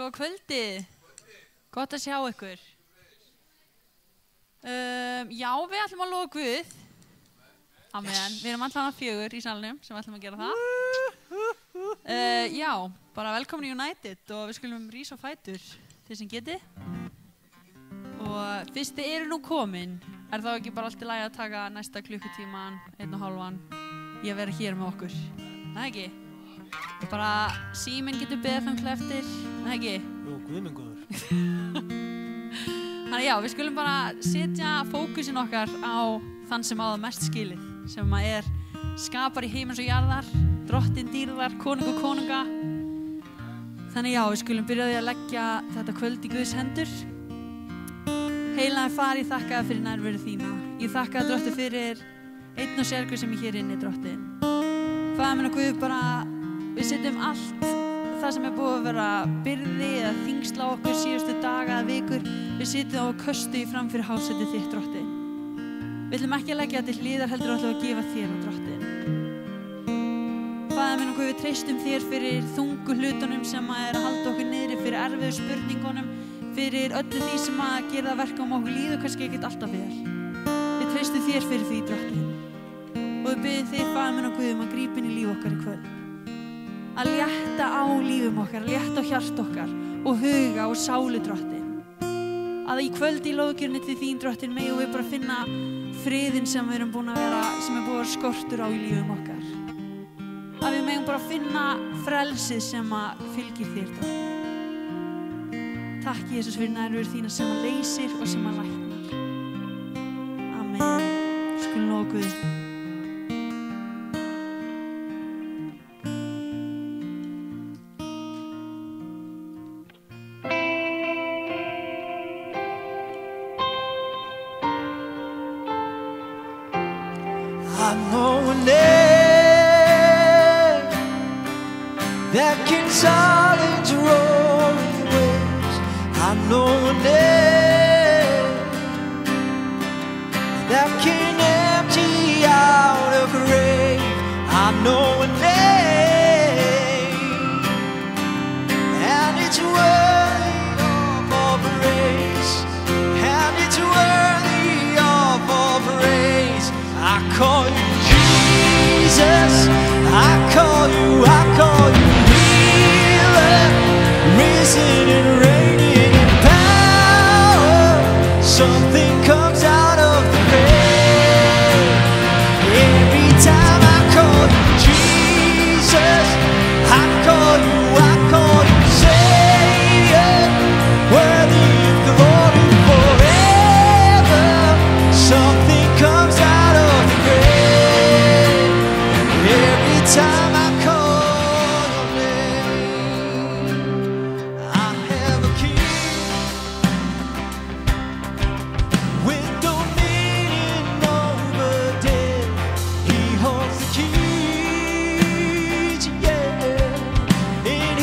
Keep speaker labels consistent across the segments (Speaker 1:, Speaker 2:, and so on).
Speaker 1: Góða kvöldið. Gott að sjá ykkur. Já, við ætlum að lofa Guð. Amen. Við erum allan að 4 í salnum sem ætlum að gera það. Já, bara velkomin í United og við skulum rísa á fætur þeir sem geti. Og fyrst þið eru nú komin, þá ekki bara allt í lagi að taka næsta klukkutíman, 1,5 í að vera hér með okkur? Nei ekki? Bara síminn getur beðið þangað eftir, nei ekki?
Speaker 2: Jú, Guð minn góður.
Speaker 1: Þannig já, við skulum bara setja fókusinn okkar á þann sem á það mest skilið, sem er skapar í heimins og jarðar, drottinn dýrðar, konung og konunga. Þannig já, við skulum byrja á því að leggja þetta kvöld í Guðs hendur. Heilaði Far, ég þakka þér fyrir nærveru þína. Ég þakka þér, Drottinn, fyrir einn og sérhver sem er hér inni, Drottinn. Faðir minn og Guð, bara við setjum allt það sem er búið að vera byrði eða þyngsla á okkur síðustu daga eða vikur. Við setjum og köstu í fram fyrir hásætið þitt, Drottinn. Við ætlum ekki að leggja til hliðar, heldur ætlum að gefa þér, Drottinn. Faðir minn og Guð, við treystum þér fyrir þungu hlutunum sem er að halda okkur niðri, fyrir erfiðu spurningunum, fyrir öllu því sem að gera það verka okkur líður kannski ekkert alltaf vel. Við treystum þér fyrir því, Drottinn. Og við biðjum þér, Faðir minn og Guð, að grípa inn í líf okkar í kvöld. Að létta á lífum okkar, að létta á hjart okkar og huga og sálu, Drottinn. Að í kvöld í lóðgjörni til þín, Drottinn, megum við bara finna friðinn sem við erum búin að vera, sem er búin að vera skortur á í lífum okkar. Að við megum bara finna frelsið sem að fylgir þér, Drottinn. Takk, Jesus, fyrir nærveru þína sem að leysir og sem að læknar. Amen. Skulum lofa Guð.
Speaker 2: I know a name that can silence roaring waves. I know a name that can empty out a grave. I know a name, and it's worthy of all praise, and it's worthy of all praise. I call you Jesus, I call you healer, risen and reigning in power. Something comes out of the grave. Every time I call you Jesus, I call you Savior, worthy of glory forever. Something comes out of the grave. Every time I call your name, I have a king with dominion over death. He holds the keys, yeah, in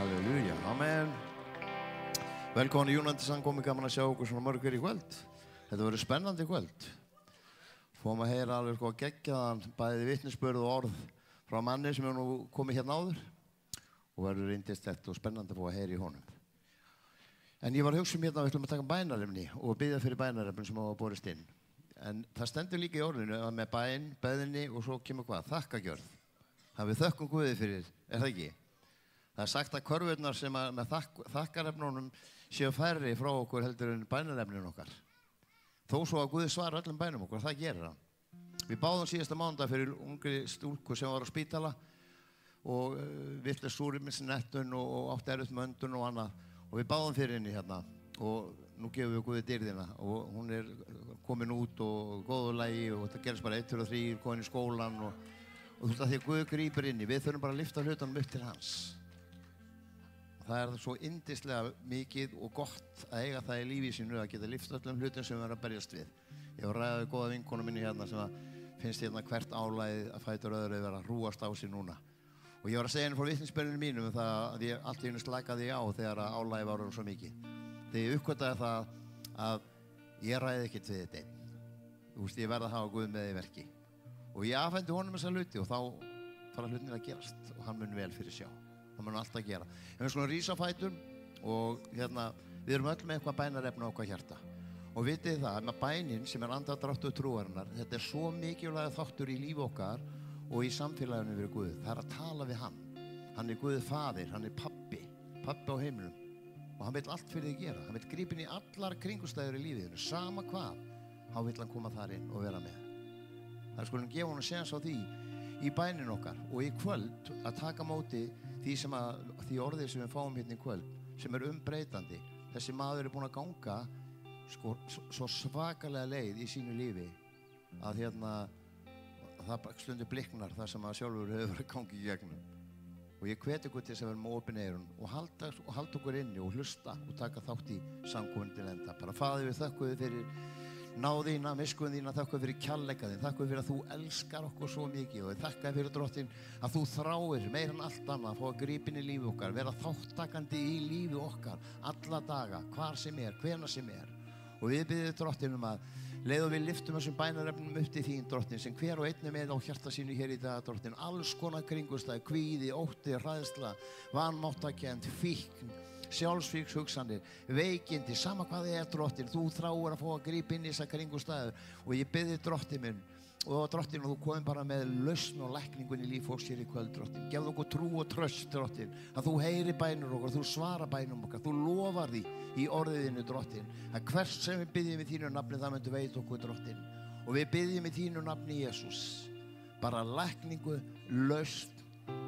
Speaker 3: Halleluja, amen. Velkomin í Júnandi samkomi, gaman að sjá okkur svona mörgur í kvöld. Þetta verður spennandi kvöld. Fóum að heyra alveg sko geggjaðan bæði vitnisburð og orð frá manni sem nú komið hérna áður og verður yndislegt og spennandi að fá að heyra í honum. En ég var að hugsa hérna að við ætlum að taka bænarefni og biðja fyrir bænarefni sem hafa borist inn. En það stendur líka í orðinu að með beðinni og svo kemur hvað? Þakkagjörð. Það við þökkum Guði fyrir, það ekki? Það sagt að körfurnar sem með þakkarefnunum séu færri frá okkur heldur en bænarefnin okkar. Þó svo að Guði svara öllum bænum okkur, það gerir hann. Við báðum síðasta mánudag fyrir ungri stúlku sem var á spítala og vitlaus súrefnisnettun og átti erfitt með öndun og annað. Og við báðum fyrir henni hérna og nú gefum við Guði dýrðina og hún komin út og góðu lagi og þetta gerist bara 1, 2 og 3, komin í skólan og þú veist að því að Guð grípur inn í, við þurfum bara að lyfta hlutunum upp til hans. Og það er svo yndislega mikið og gott að eiga það í lífi sínu að geta lyft öllum hlutum sem við erum að berjast við. Ég var að ræða við góða vinkonu minni hérna sem að finnst hérna hvert álagið að fætur öðru að vera að rúast á sig núna. Og ég var að segja henni frá vitnisbörnum mínum um það að ég allt í einu slakaði á þegar álagið var svo mikið. Þegar ég uppgötaði það að ég ræði ekkert við þetta einn. Þú veist, ég verð að hafa Guð með í verki. Og ég afhendi honum þessa hluti og þá fara hlutinir að gerast og hann mun vel fyrir sjá. Það mun alltaf gera. En við skulum rísa á fætur og hérna, við erum öll með eitthvað bænarefni á okkar hjarta. Og vitið það, með bænin sem er andardráttur trúarinnar, þetta er svo mikilvægur þáttur í lífi okkar og í samfélaginu við Guð. Það er að tala við hann. Hann er Guð faðir, hann er pabbi á heimilum. Og hann vil allt fyrir þig gera. Hann vil grípa inn í allar kringumstæður í lífiðinu, sama hvað, þá vil hann koma þar inn og vera með. Það skulum gefa honum séns á því í bænin okkar og í kvöld að taka móti því orðið sem við fáum hérna í kvöld, sem er umbreytandi. Þessi maður er búinn að ganga sko, svo svakalega leið í sínu lífi að hérna, það stundir bliknar þar sem að sjálfur hefur verið gangið í gegnum. Og ég hvet ykkur til þess að vera með opin eyrun og halda okkur inni og hlusta og taka þátt í samkomuna til enda. Bara Faðir, við þökkum þér fyrir náð þína, miskunn þína, þakka fyrir kærleika þinn, þakka fyrir að þú elskar okkur svo mikið og þakka fyrir Drottinn að þú þráir meira en allt annað að fá að grípa inn í lífi okkar, vera þáttakandi í lífi okkar alla daga, hvar sem er, hvenær sem er. Og við biðjum Drottinn að leið og við lyftum þessum bænarefnum upp til þín, Drottinn, sem hver og einn er með á hjarta sínu hér í dag, Drottinn, alls konar kringumstæður, kvíði, ótti, hræðsla, vanmáttakennd, fíkn, sjálfsvígshugsanir, veikindi, sama hvað það er, Drottinn, þú þráir að fá að grípa inn í þessar kringumstæður og ég biðji Drottinn minn og Drottinn og þú komum bara með lausn og lækningun í líf fólks hér í kvöld, Drottinn. Gefðu okkur trú og tröst, Drottinn, að þú heyri bænir okkar, þú svara bænum okkar, þú lofar því í orðiðinu, Drottinn, að hvert sem við biðjum í þínu nafni það myndu veit okkur, Drottinn. Og við biðjum í þínu nafni, Jesús, bara lækningu, lausn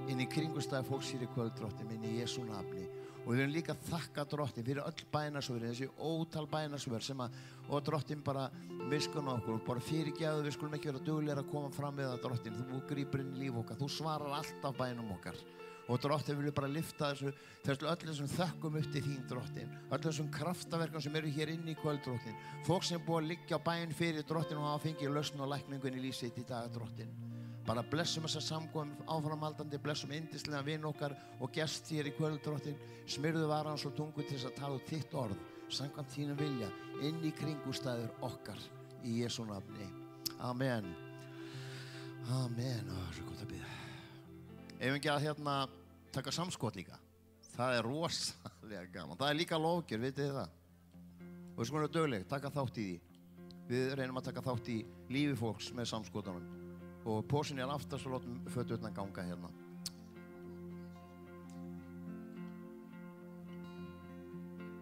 Speaker 3: inn í kringumstæður fólks hér í kvöld, Drottinn minn, í Jesú nafni. Og við viljum líka þakka Drottinn fyrir öll bænasvörin, þessi ótal bænasvör sem og Drottinn bara miskunn á okkur og bara fyrirgefðu, við skulum ekki vera duglegir að koma fram við það, Drottinn, þú grípur inn í líf okkar, þú svarar alltaf bænum okkar. Og Drottinn viljum bara lyfta þessu öll þessum þökkum upp til þín, Drottinn, öll þessum kraftaverkum sem eru hér inni í kvöld, Drottinn, fólk sem búið að liggja á bæn fyrir Drottinn og hafa fengið lausn og lækningu inn í líf sitt í dag, Drottinn. Bara blessum þessa samkomum áframhaldandi, blessum yndislega vin okkar og gest hér í kvöld, Drottinn, smyrðu varans og tungu til þess að tala út þitt orð, samkvæmt þínum vilja, inn í kringumstæður okkar, í Jesú nafni. Amen. Amen. Það er svo gott að biðja. Ef við ekki að hérna taka samskot líka, það er rosalega gaman. Það er líka lofgjörð, vitið þið það? Og við skulum vera dugleg, taka þátt í því. Við reynum að taka þátt í lífi fólks með samskotunum. Og pósin er aftast og látum föturnar ganga hérna.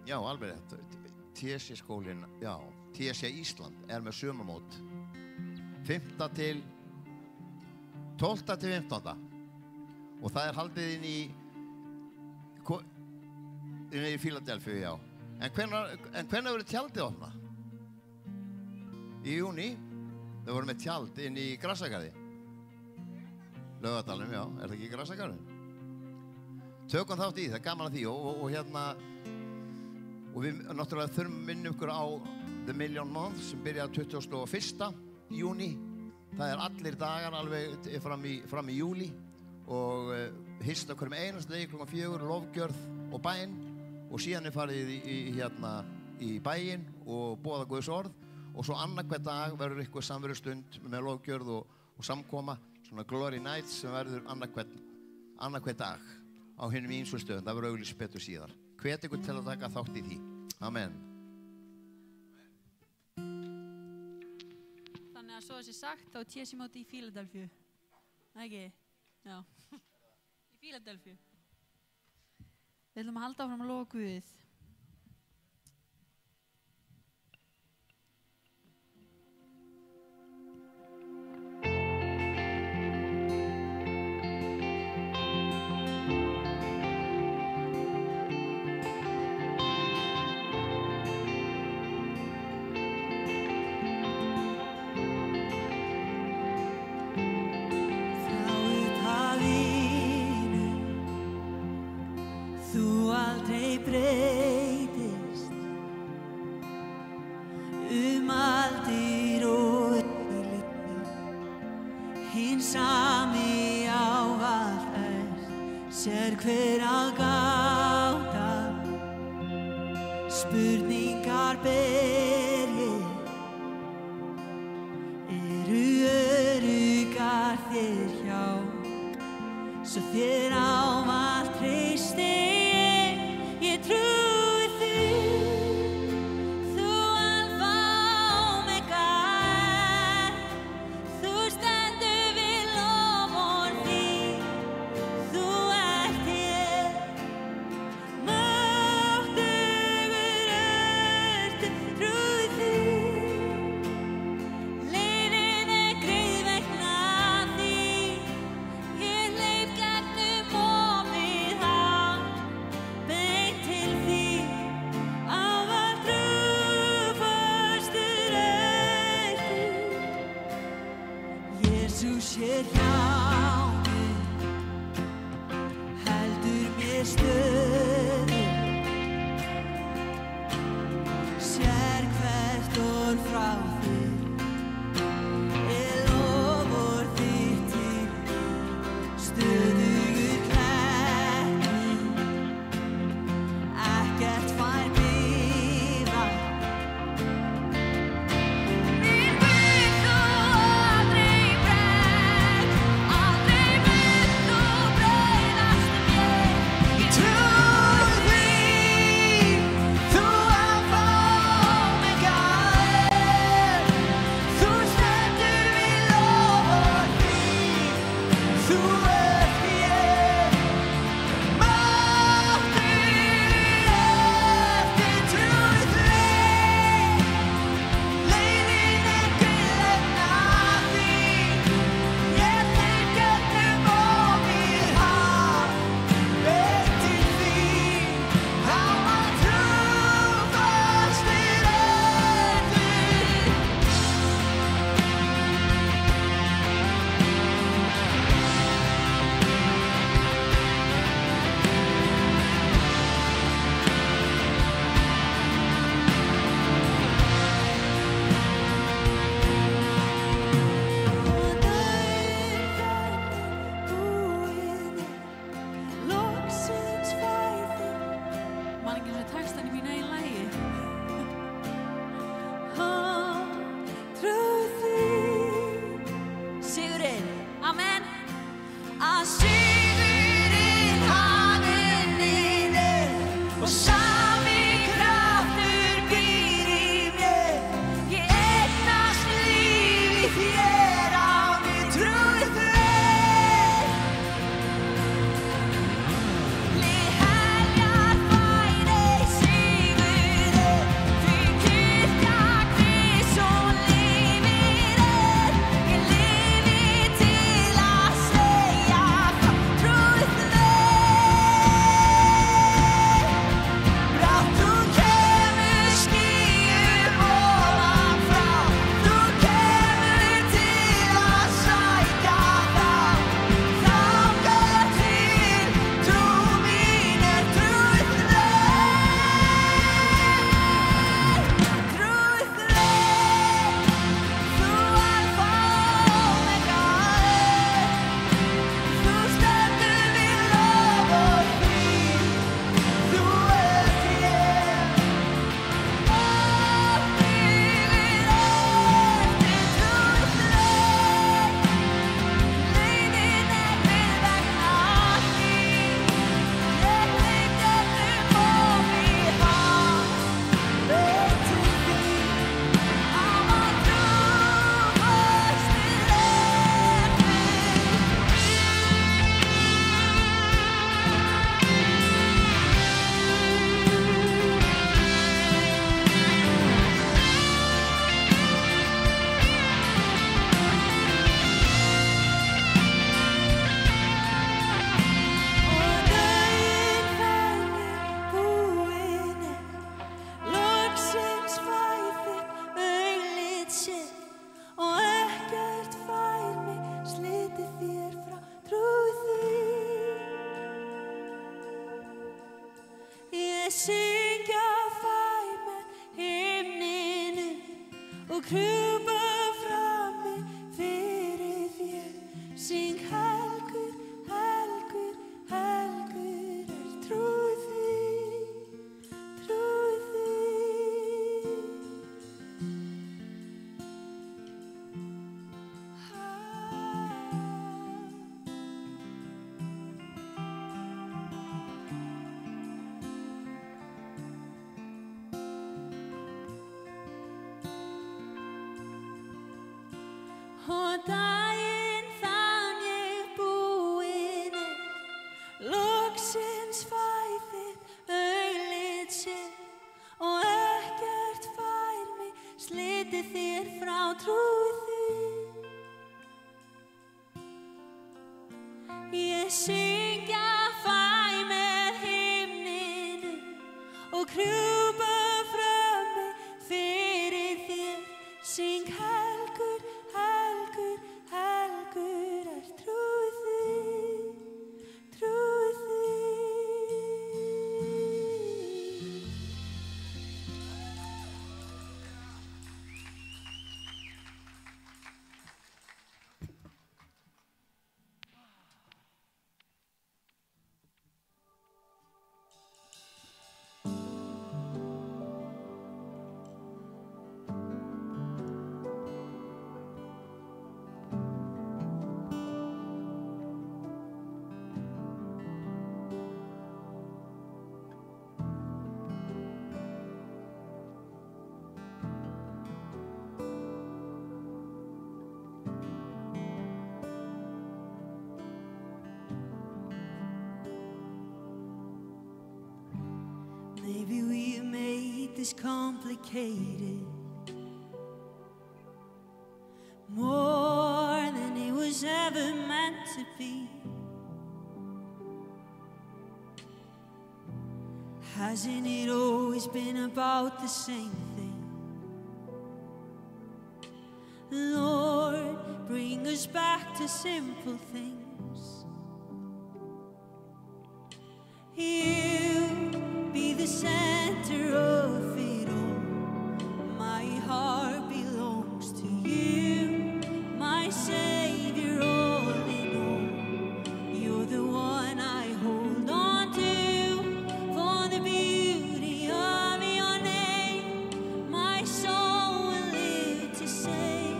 Speaker 3: Já, alveg rétt. TSC skólinn, já, TSC Ísland er með sumamót 5. til 12. til 15. Og það er haldið inn í Fíladelfíu, já. En hvenær verður tjaldið opnað? Í júní. Þau voru með tjald inn í Grassagarði. Laugardalnum, já, er það ekki Grassagarðin? Tökum þátt í, það er gaman að því og hérna og við náttúrulega þurfum minna ykkur á The Million Month sem byrjar 21. júní. Það er allir dagar alveg fram í júlí og hist á hverjum einasta degi klukkan 4, lofgjörð og bæn og síðan farið í bæinn og boða Guðs orð og svo annarhver dag verður eitthvað samverustund með lofgjörð og samkoma, svona Glory Nights sem verður annarhver dag á hinum ýmsu stöðum. Það verður auglýst betur síðar. Hvet ykkur til að taka þátt í því. Amen.
Speaker 1: Þannig að svo þessi sagt á TC-móti í Fíladelfíu. Ekki? Já. Í Fíladelfíu. Við ætlum að halda áfram að lofa Guð.
Speaker 2: Breytist aldir og eilífðir, hinn sami ávallt ert, sér hver að gáta, spurningar ber ég, eru öruggar þér hjá, svo þér ávallt treysti. Ég trúi því, þú alfa og omega ert, þú stendur við loforð þín, þú ert hér, máttugur ertu, trúi því, leiðin greið vegna þín, ég hleyp gegnum opið haf. Jesús hér hjá mér, heldur mér stöðu, sér hvert orð frá þér, loforð þitt til mér, stöðugur klettur, ekkert fær bifa. True.
Speaker 1: syngja fæ með himninu og krjúpa frammi fyrir þér. Syng helgur, helgur, helgur er trúð þig, trúð þig. Og daginn þann ég búin loksins fæ þitt augliti sér og ekkert fær mig slitið þér frá trúð þig. Ég syngja fæ með himninu og krjúpa frammi fyrir þér. Syng helgur, helgur, helgur er trúð þig, trúð þig. Maybe we made this complicated, more than it was ever meant to be. Hasn't it always been about the same thing? Lord, bring us back to simple things. You be the center of it all. My heart belongs to you, my Savior, all in all. You're the one I hold on to, for the beauty of your name. My soul will live to say,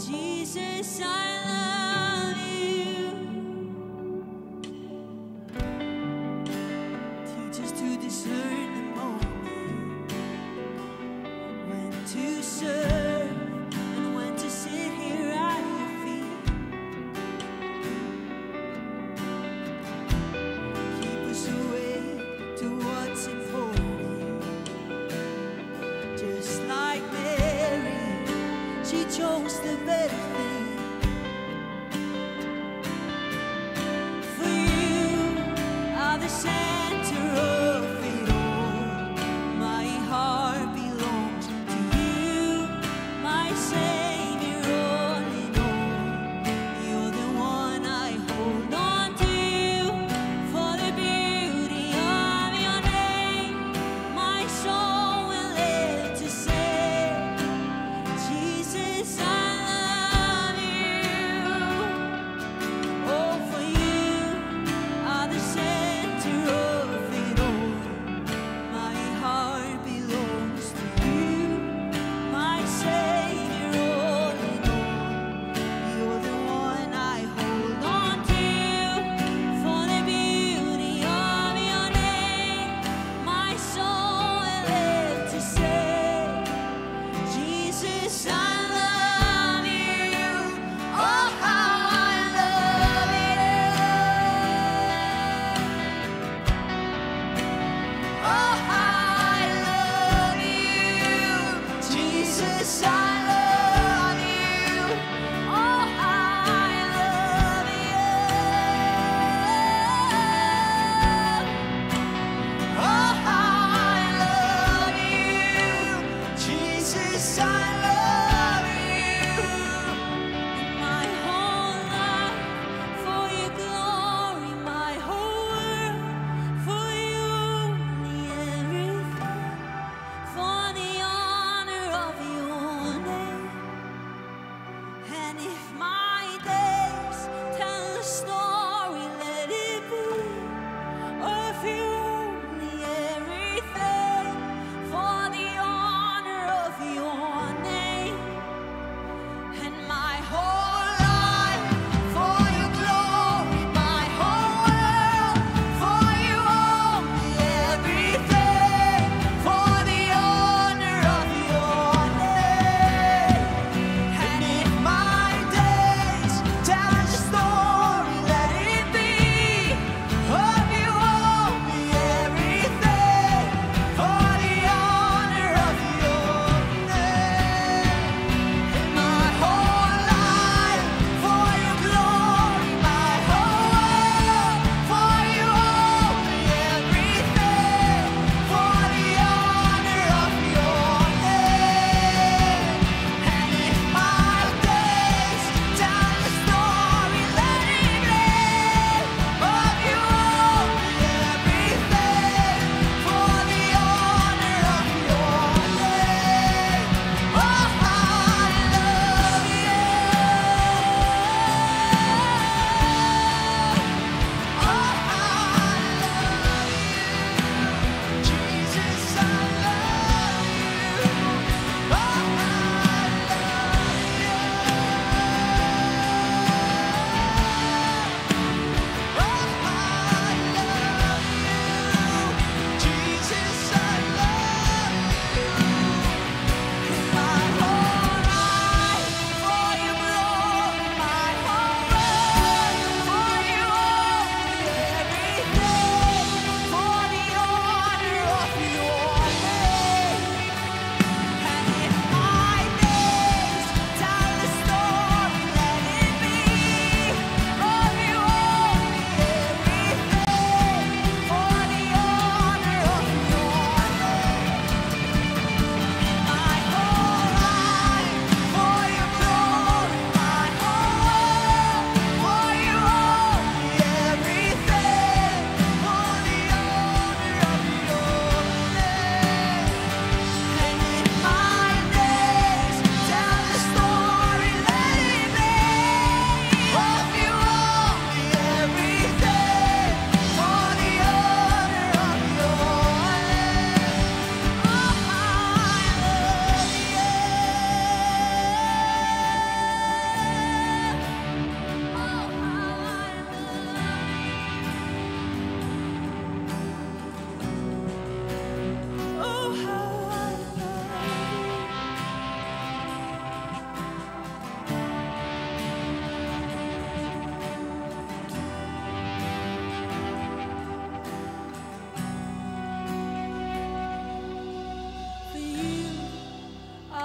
Speaker 1: Jesus, I love you.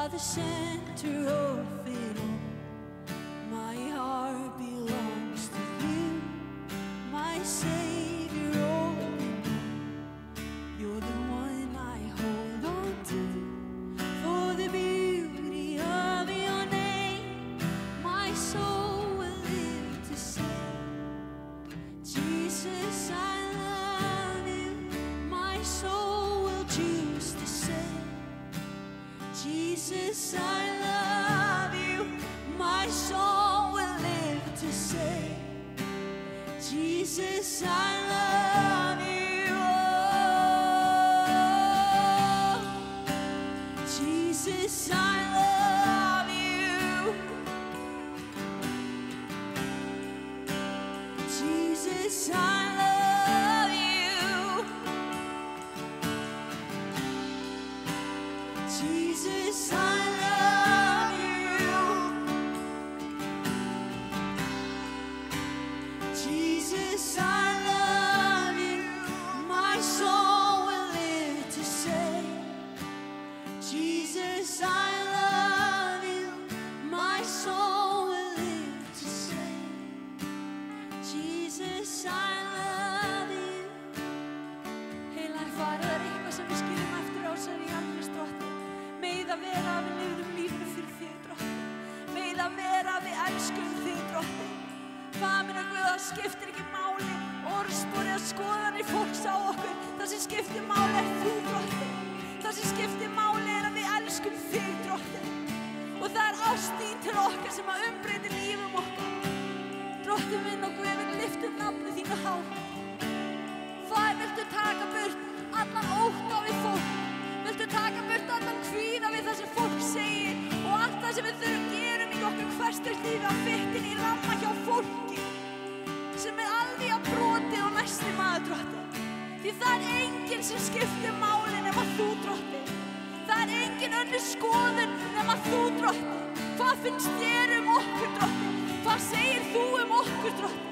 Speaker 1: are the center of it all. My heart belongs to you, my Savior, all in all. You're the one I hold on to. For the beauty of your name, my soul will live to sing. Jesus, I love you, my soul will choose to sing. Jesus, I love you, my soul will live to say. Jesus, I love you. Oh, Jesus, I love you. Jesus, I love you. Jesus, I love you. Jesus, I love you. My soul will live to say. Jesus, I love you. My soul will live to say. Jesus, I love you. Heilagur Faðir, það eitthvað sem við skiljum eftir á sér í alveg Drottinn. Megi það vera að við lifum lífinu fyrir þig, Drottinn. Megi það vera að við elskum þig, Drottinn. Faðir minn og Guð, það skiptir ekki máli orðspor eða skoðanir fólks á okkur. Það sem skiptir máli þú, Drottinn. Það sem skiptir máli að við elskum þig, Drottinn. Og það ást þín til okkar sem að umbreytir lífum okkar. Drottinn minn og Guð, við lyftum nafnið þínu hátt. Faðir, viltu taka burt allan ótta við fólk. Viltu taka burt allan kvíða við það sem fólk segir og allt það sem við gerum í okkar hversdagslífi að fyttin í ramma hjá fólki sem alveg að brotið og næsti maður, Drottinn. Því það enginn sem skiptir máli nema þú, Drottinn. Það enginn önnur skoðun nema þú, Drottinn. Hvað finnst þér okkur, Drottinn? Hvað segir þú okkur, Drottinn?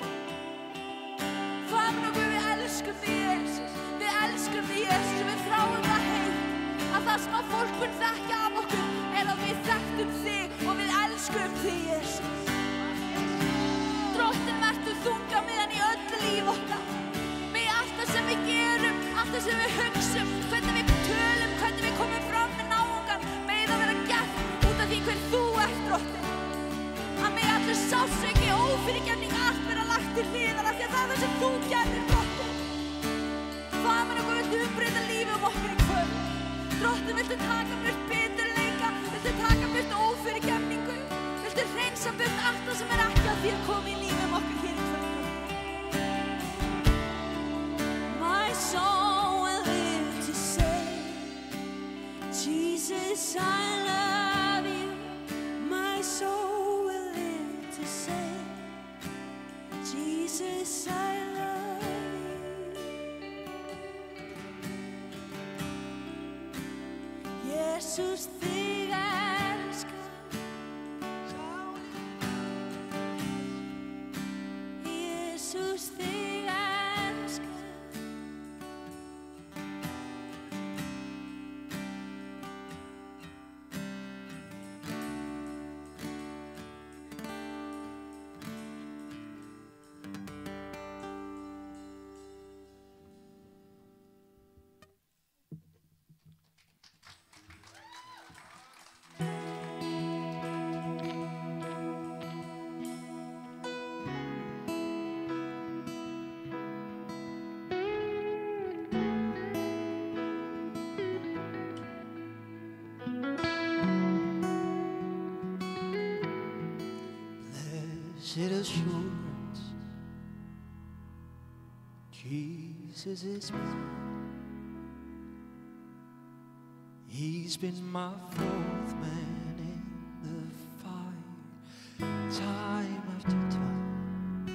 Speaker 1: Faðir minn og Guð, við elskum þig, Jesus. Við elskum þig, Jesus, og við þráum það heitt að það sem að fólk mun þekkja af okkur að við þekktum þig og við elskum þig, Jesus. Drottinn, vertu þungamiðjan í öllu líf okkar. Megi allt það sem við gerum, allt það sem við hugsum, hvernig við tölum, hvernig við komum fram með náungan, megi það vera gert út af því hver þú ert, Drottinn. Að megi allir sársauki, ófyrirgefning, allt vera lagt til hliðar af því að það er það sem þú gerðir, Drottinn. Faðir minn og Guð, viltu umbreyta lífum okkur í kvöld. Drottinn, viltu taka burt biturleika, viltu taka burt ófyrirgefningu, viltu hreinsa burt allt það sem ekki að þér komi í lífum okkur hér í kvöld. My soul will live to say, Jesus, I love you. My soul will live to say, Jesus, I love you. Jesus, þig elska. Jesus, þig elska.
Speaker 2: Blessed assurance, Jesus is mine. He's been my fourth man in the fire, time after time.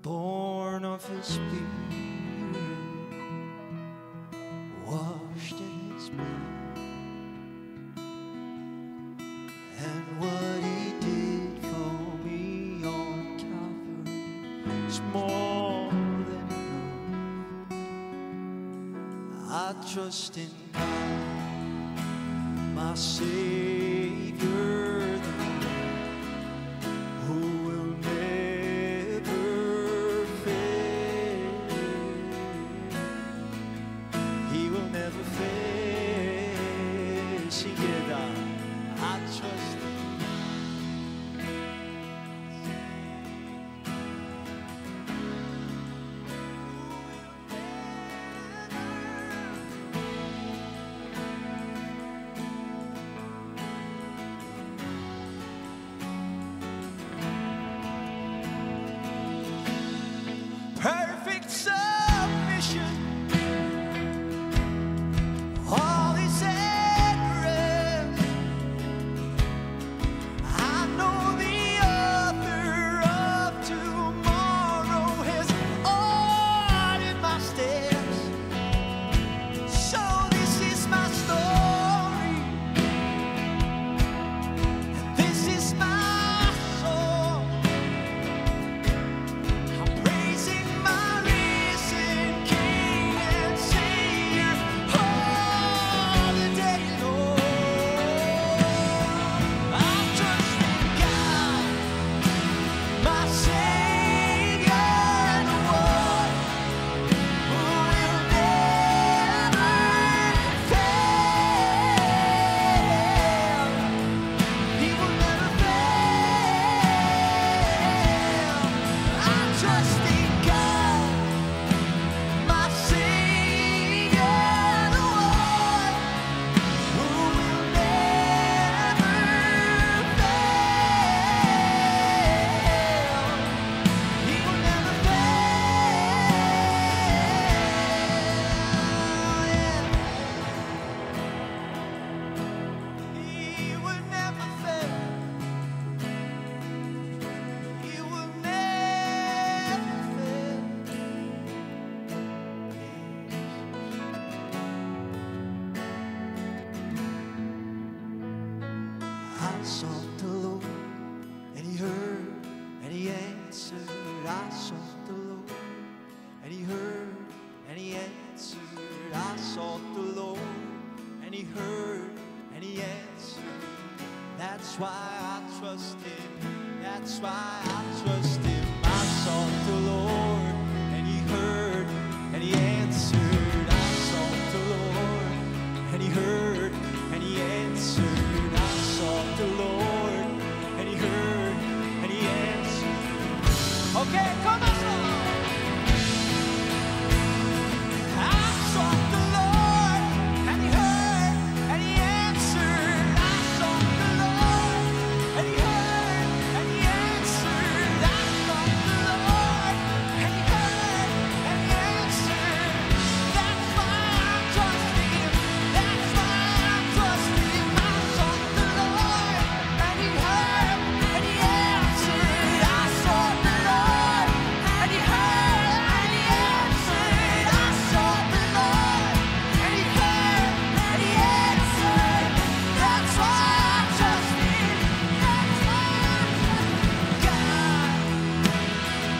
Speaker 2: Born of His Spirit, washed in His blood. And what He did for me on Calvary is more than enough. I trust in God, my Savior, the one who will never fail. He will never fail. Sing it out. I trust Him. Perfect submission, all is at rest. I know the author of tomorrow has ordered my steps. So this is my story, and this is my song. I'm praising my risen King and Savior all the day long. I'm trusting God, my Savior, the one who will never fail. He will never fail. I'm trusting God, my Savior, the one who will never fail. He will never fail. He will never fail. He will never fail. I sought the Lord, and He heard, and He answered. I sought the Lord, and He heard, and He answered. I sought the Lord, and He heard, and He answered. That's why I trust Him. That's why I trust Him. I sought the Lord, and He heard, and He answered. I sought the Lord, and He heard, and He answered. I sought the Lord, and He heard, and He answered. Okay, come on, song. I sought the Lord, and He heard, and He answered. I sought the Lord, and He heard, and He answered. I sought the Lord, and He heard, and He answered. That's why I trust Him. That's why I trust Him. I sought the Lord, and He heard, and He answered. I sought the Lord, and He heard, and He answered. I sought the Lord, and He heard, and He answered. That's why I trust Him. That's why I trust God,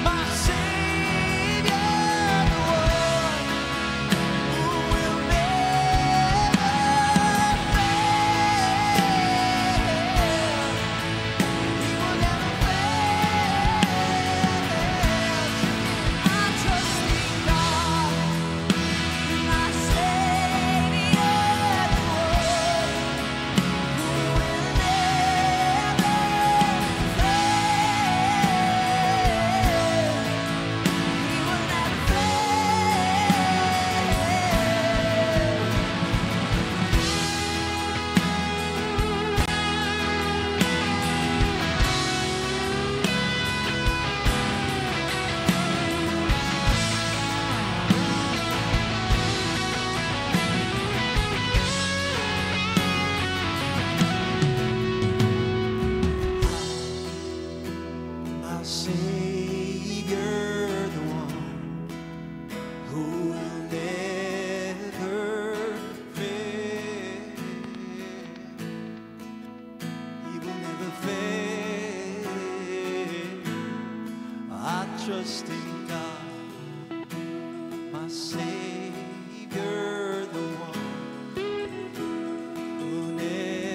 Speaker 2: my Savior, the one who will never fail. He will never fail. I trust in God, my Savior, the one who will never fail. He will never my Savior, the one who will never fail. He will never fail. I trust in God, my Savior, the one who will never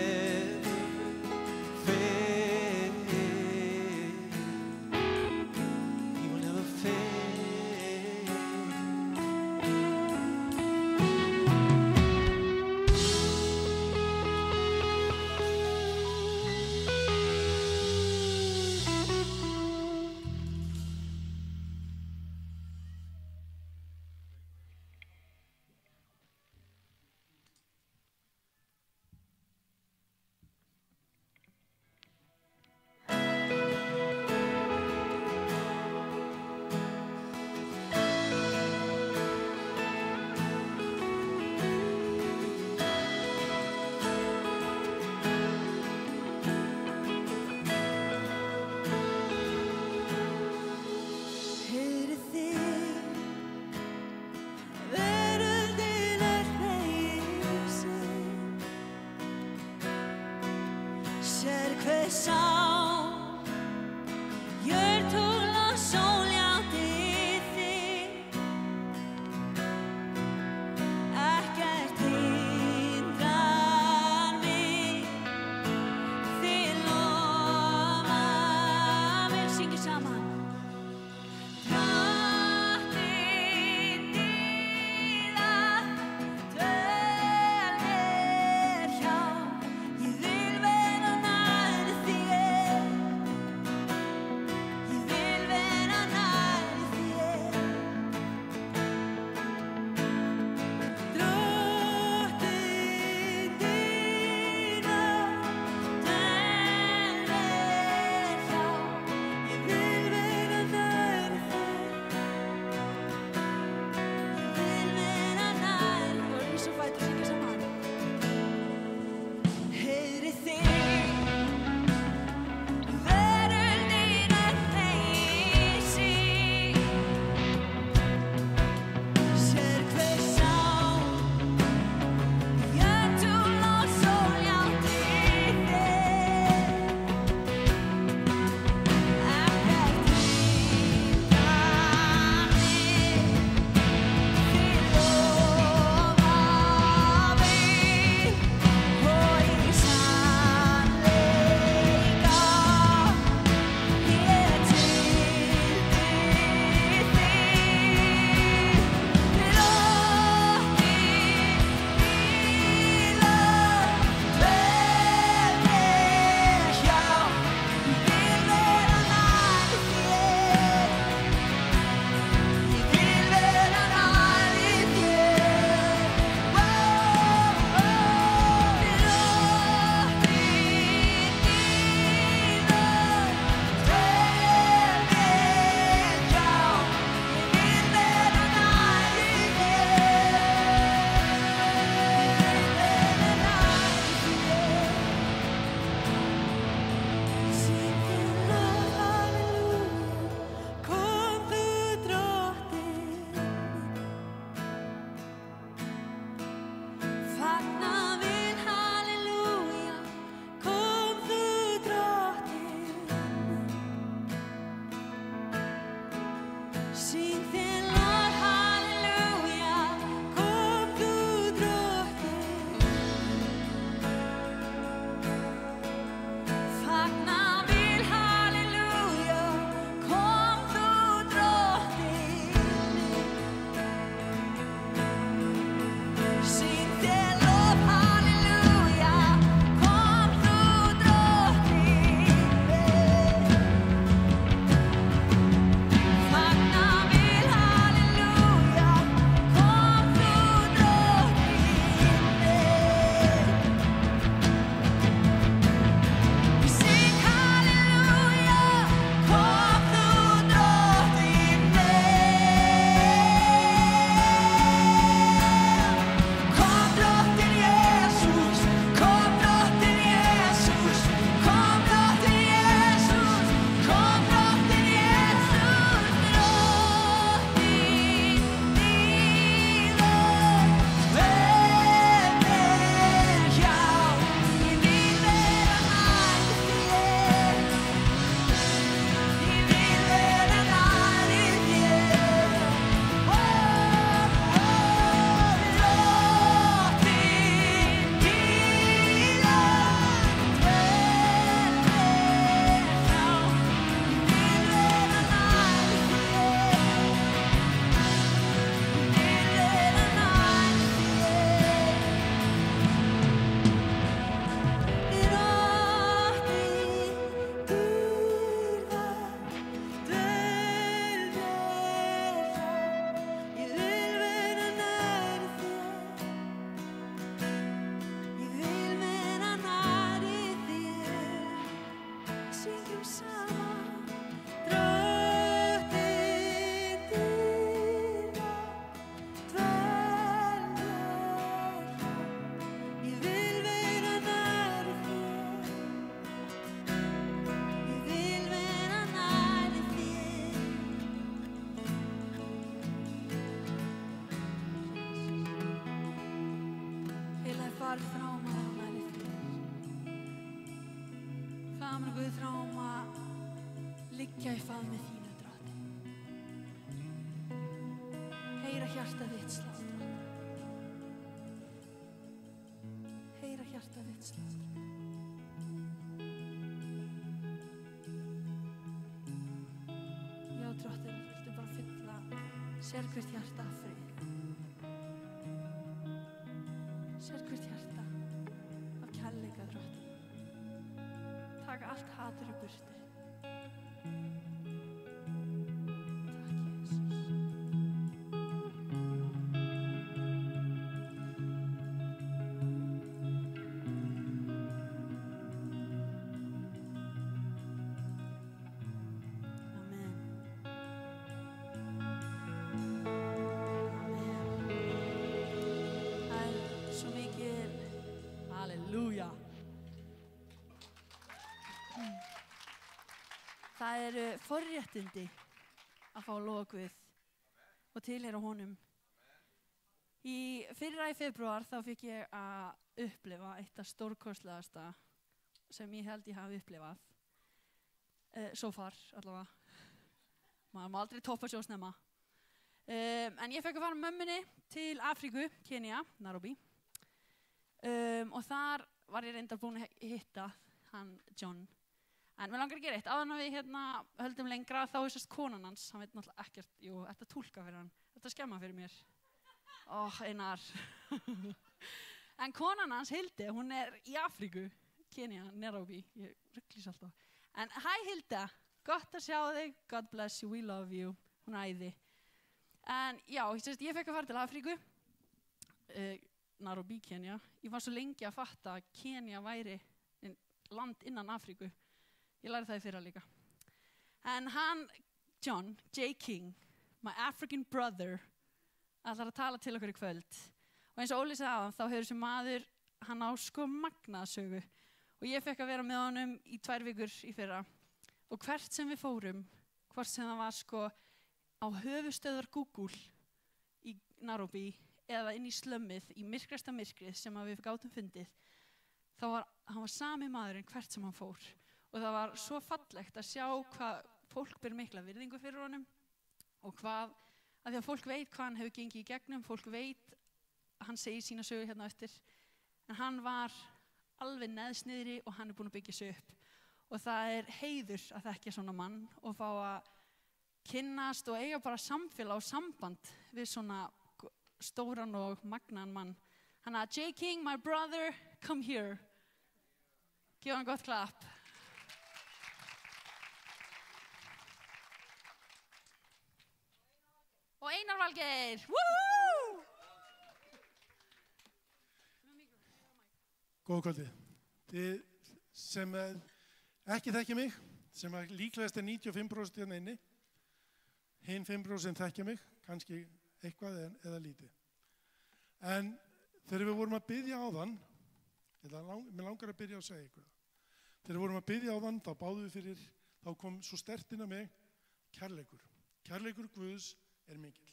Speaker 1: far frá maður nærri þér. Faðmur Guð þrám að liggja í faðmi þínu, Drottni. Heyra hjarta þitt slátra. Heyra hjarta þitt slátra. Já, Drottni, viltu bara fylla sérhvert hjarta af frið. Sérhvert hjarta af kærleika, Drottni. Taka allt hatur og burti. Það eru forréttindi að fá lofa Guð og tilheyra honum. Fyrra í febrúar þá fikk ég að upplifa eitt af stórkostlegasta sem ég held ég hafi upplifað. So far allavega. Maður má aldrei toppa svo snemma. En ég fekk að fara með mömmunni til Afríku, Kenya, Nairobi. Og þar var ég reyndar búin að hitta hann John. En mér langar að gera eitt, áðan að við höldum lengra, þá er sérst konan hans, hann veit náttúrulega ekkert, þetta túlka fyrir hann, þetta skemma fyrir mér. Einar. En konan hans, Hilde, hún er í Afríku, Kenya, Nairobi, ég ruglís alltaf. En hæ Hilde, gott að sjá þig, God bless you, we love you, hún æði. En já, ég fekk að fara til Afríku, Nairobi, Kenya. Ég var svo lengi að fatta að Kenya væri land innan Afríku. Ég lærði það í fyrra líka. En hann, John, J. King, my African brother, ætlar að tala til okkur í kvöld. Og eins og Óli sagði áðan, þá hefur þessi maður, hann á sko magnaðasögu. Og ég fekk að vera með honum í 2 vikur í fyrra. Og hvert sem við fórum, hvort sem það var sko á höfuðstöðvar Google í Nairobi, eða inn í slömmið, í myrkrasta myrkrið sem við gátum fundið, þá var hann sami maðurinn hvert sem hann fór. Og það var svo fallegt að sjá hvað fólk ber mikla virðingu fyrir honum og hvað af því að fólk veit hvað hann hefur gengið í gegnum, fólk veit að hann segir sína sögu hérna á eftir, en hann var alveg neðsniðri og hann er búinn að byggja sig upp. Og það er heiður að þekkja svona mann og fá að kynnast og eiga bara samfélag og samband við svona stóran og magnaðan mann. Þannig að J. King, my brother, come here. Gefa hann gott klapp. Og Einar Valgeir. Woohoo!
Speaker 4: Góða kvöldið. Þið sem ekki þekkja mig, sem líklegast 95% hérna inni, hinn 5% þekkja mig, kannski eitthvað eða lítið. En þegar við vorum að biðja áðan, mér langar að byrja að segja ykkur það. Þegar við vorum að biðja áðan, þá báðum við fyrir, þá kom svo sterkt inn á mig, kærleikur. Kærleikur Guðs er mikill.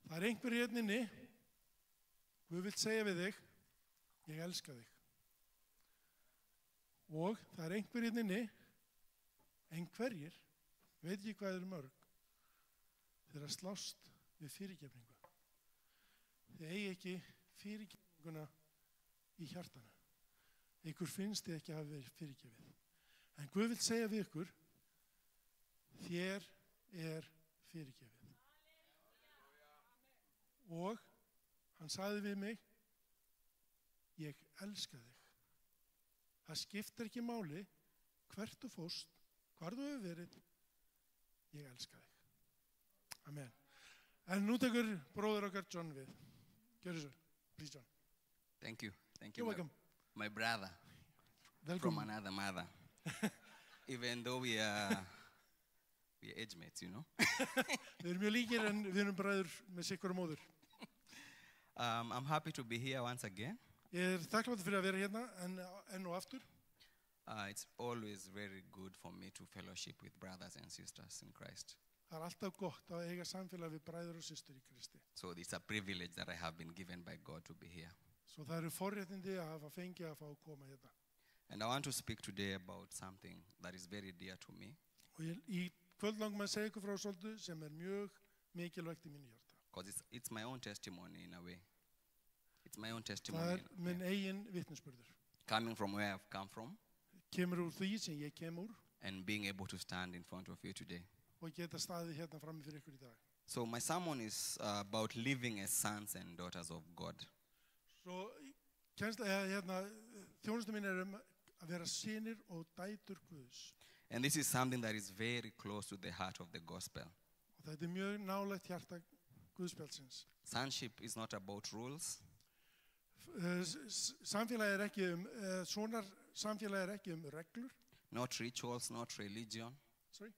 Speaker 4: Það er einhver hérna inni, Guð vill segja við þig, ég elska þig. Og það er einhver hérna inni, einhverjir, veit ekki hvað eru mörg, þeir að slást við fyrirgefningu. Þið eigi ekki fyrirgefninguna í hjartanu. Ykkur finnst þið ekki að hafa verið fyrirgefið. En Guð vill segja við ykkur, þér er fyrirgefið. Og hann sagði við mig, ég elska þig. Það skiptir ekki máli hvert þú fórst, hvar þú hefur verið, ég elska þig. Amen. En nú tekur bróður okkar John við. Gjörðu svo, please John.
Speaker 5: Thank you.
Speaker 4: You're welcome.
Speaker 5: My brother from
Speaker 4: Velkomin.
Speaker 5: another mother. Even though we are age mates, you know.
Speaker 4: Við erum mjög líkir en við erum bræður með sikkur móður.
Speaker 5: I'm happy to be here once again.
Speaker 4: Ég er þakkláttur fyrir að vera hérna enn og aftur.
Speaker 5: It's always very good for me to fellowship with brothers and sisters in Christ.
Speaker 4: Það er alltaf gott að eiga samfélag við bræður og systur í Kristi.
Speaker 5: So it's a privilege that I have been given by God to be here.
Speaker 4: Svo það eru forréttindi að hafa fengið að fá að koma hérna.
Speaker 5: And I want to speak today about something that is very dear to me.
Speaker 4: Og í kvöld langum að segja ykkur frá svolítið sem er mjög mikilvægt í mínu hjarta.
Speaker 5: Because it's my own testimony in a way. It's my own
Speaker 4: Það
Speaker 5: testimony.
Speaker 4: er minn eigin vitnisburður.
Speaker 5: Coming from where I've come from
Speaker 4: Kemur úr því sem ég kem úr
Speaker 5: and being able to stand in front of you today.
Speaker 4: og geta staðið hérna frammi fyrir ykkur í dag.
Speaker 5: So my sermon is about living as sons and daughters of God.
Speaker 4: Svo þjónustu mín er að vera synir og dætur Guðs.
Speaker 5: And this is something that is very close to the heart of the gospel.
Speaker 4: Og þetta er mjög nálægt hjarta Guðspjaldsins.
Speaker 5: Sonship is not about rules.
Speaker 4: Samfélagið er ekki samfélagið er ekki reglur.
Speaker 5: Not rituals, not religion.
Speaker 4: Sorry?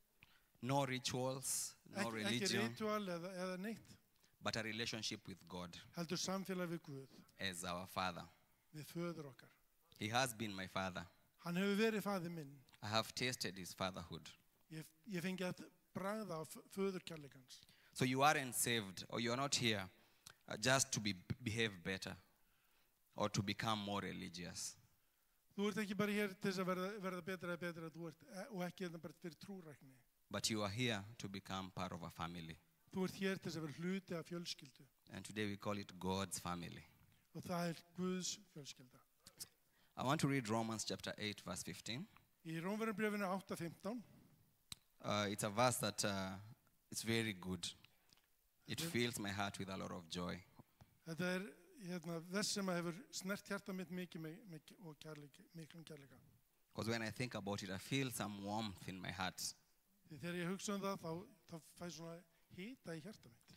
Speaker 5: No rituals, no
Speaker 4: Ekki
Speaker 5: religion,
Speaker 4: ritual eða neitt.
Speaker 5: but a relationship with God
Speaker 4: Heldur samfélag við Guð,
Speaker 5: as our Father.
Speaker 4: við föður okkar.
Speaker 5: He has been my Father.
Speaker 4: Hann hefur verið faðir minn.
Speaker 5: I have tasted His fatherhood.
Speaker 4: Ég fengi að bragða á föðurkærleikans.
Speaker 5: So you aren't saved, or you are not here just to behave better or to become more religious.
Speaker 4: Þú ert ekki bara hér til þess að verða betra og ekki hérna bara fyrir trúrækni.
Speaker 5: But you are here to become part of a family.
Speaker 4: Þú ert hér til þess að vera hluti af fjölskyldu.
Speaker 5: And today we call it God's family.
Speaker 4: Og það er Guðs fjölskylda.
Speaker 5: I want to read Romans chapter 8, verse 15.
Speaker 4: Í Rómverjabréfinu 8:15.
Speaker 5: It's a verse that it's very good. It fills my heart with a lot of joy.
Speaker 4: Þetta er þess sem hefur snert hjarta mitt mikið og miklum kærleika.
Speaker 5: Because when I think about it, I feel some warmth in my heart.
Speaker 4: Því þegar ég hugsa það, þá fæ svona hita í hjarta mitt.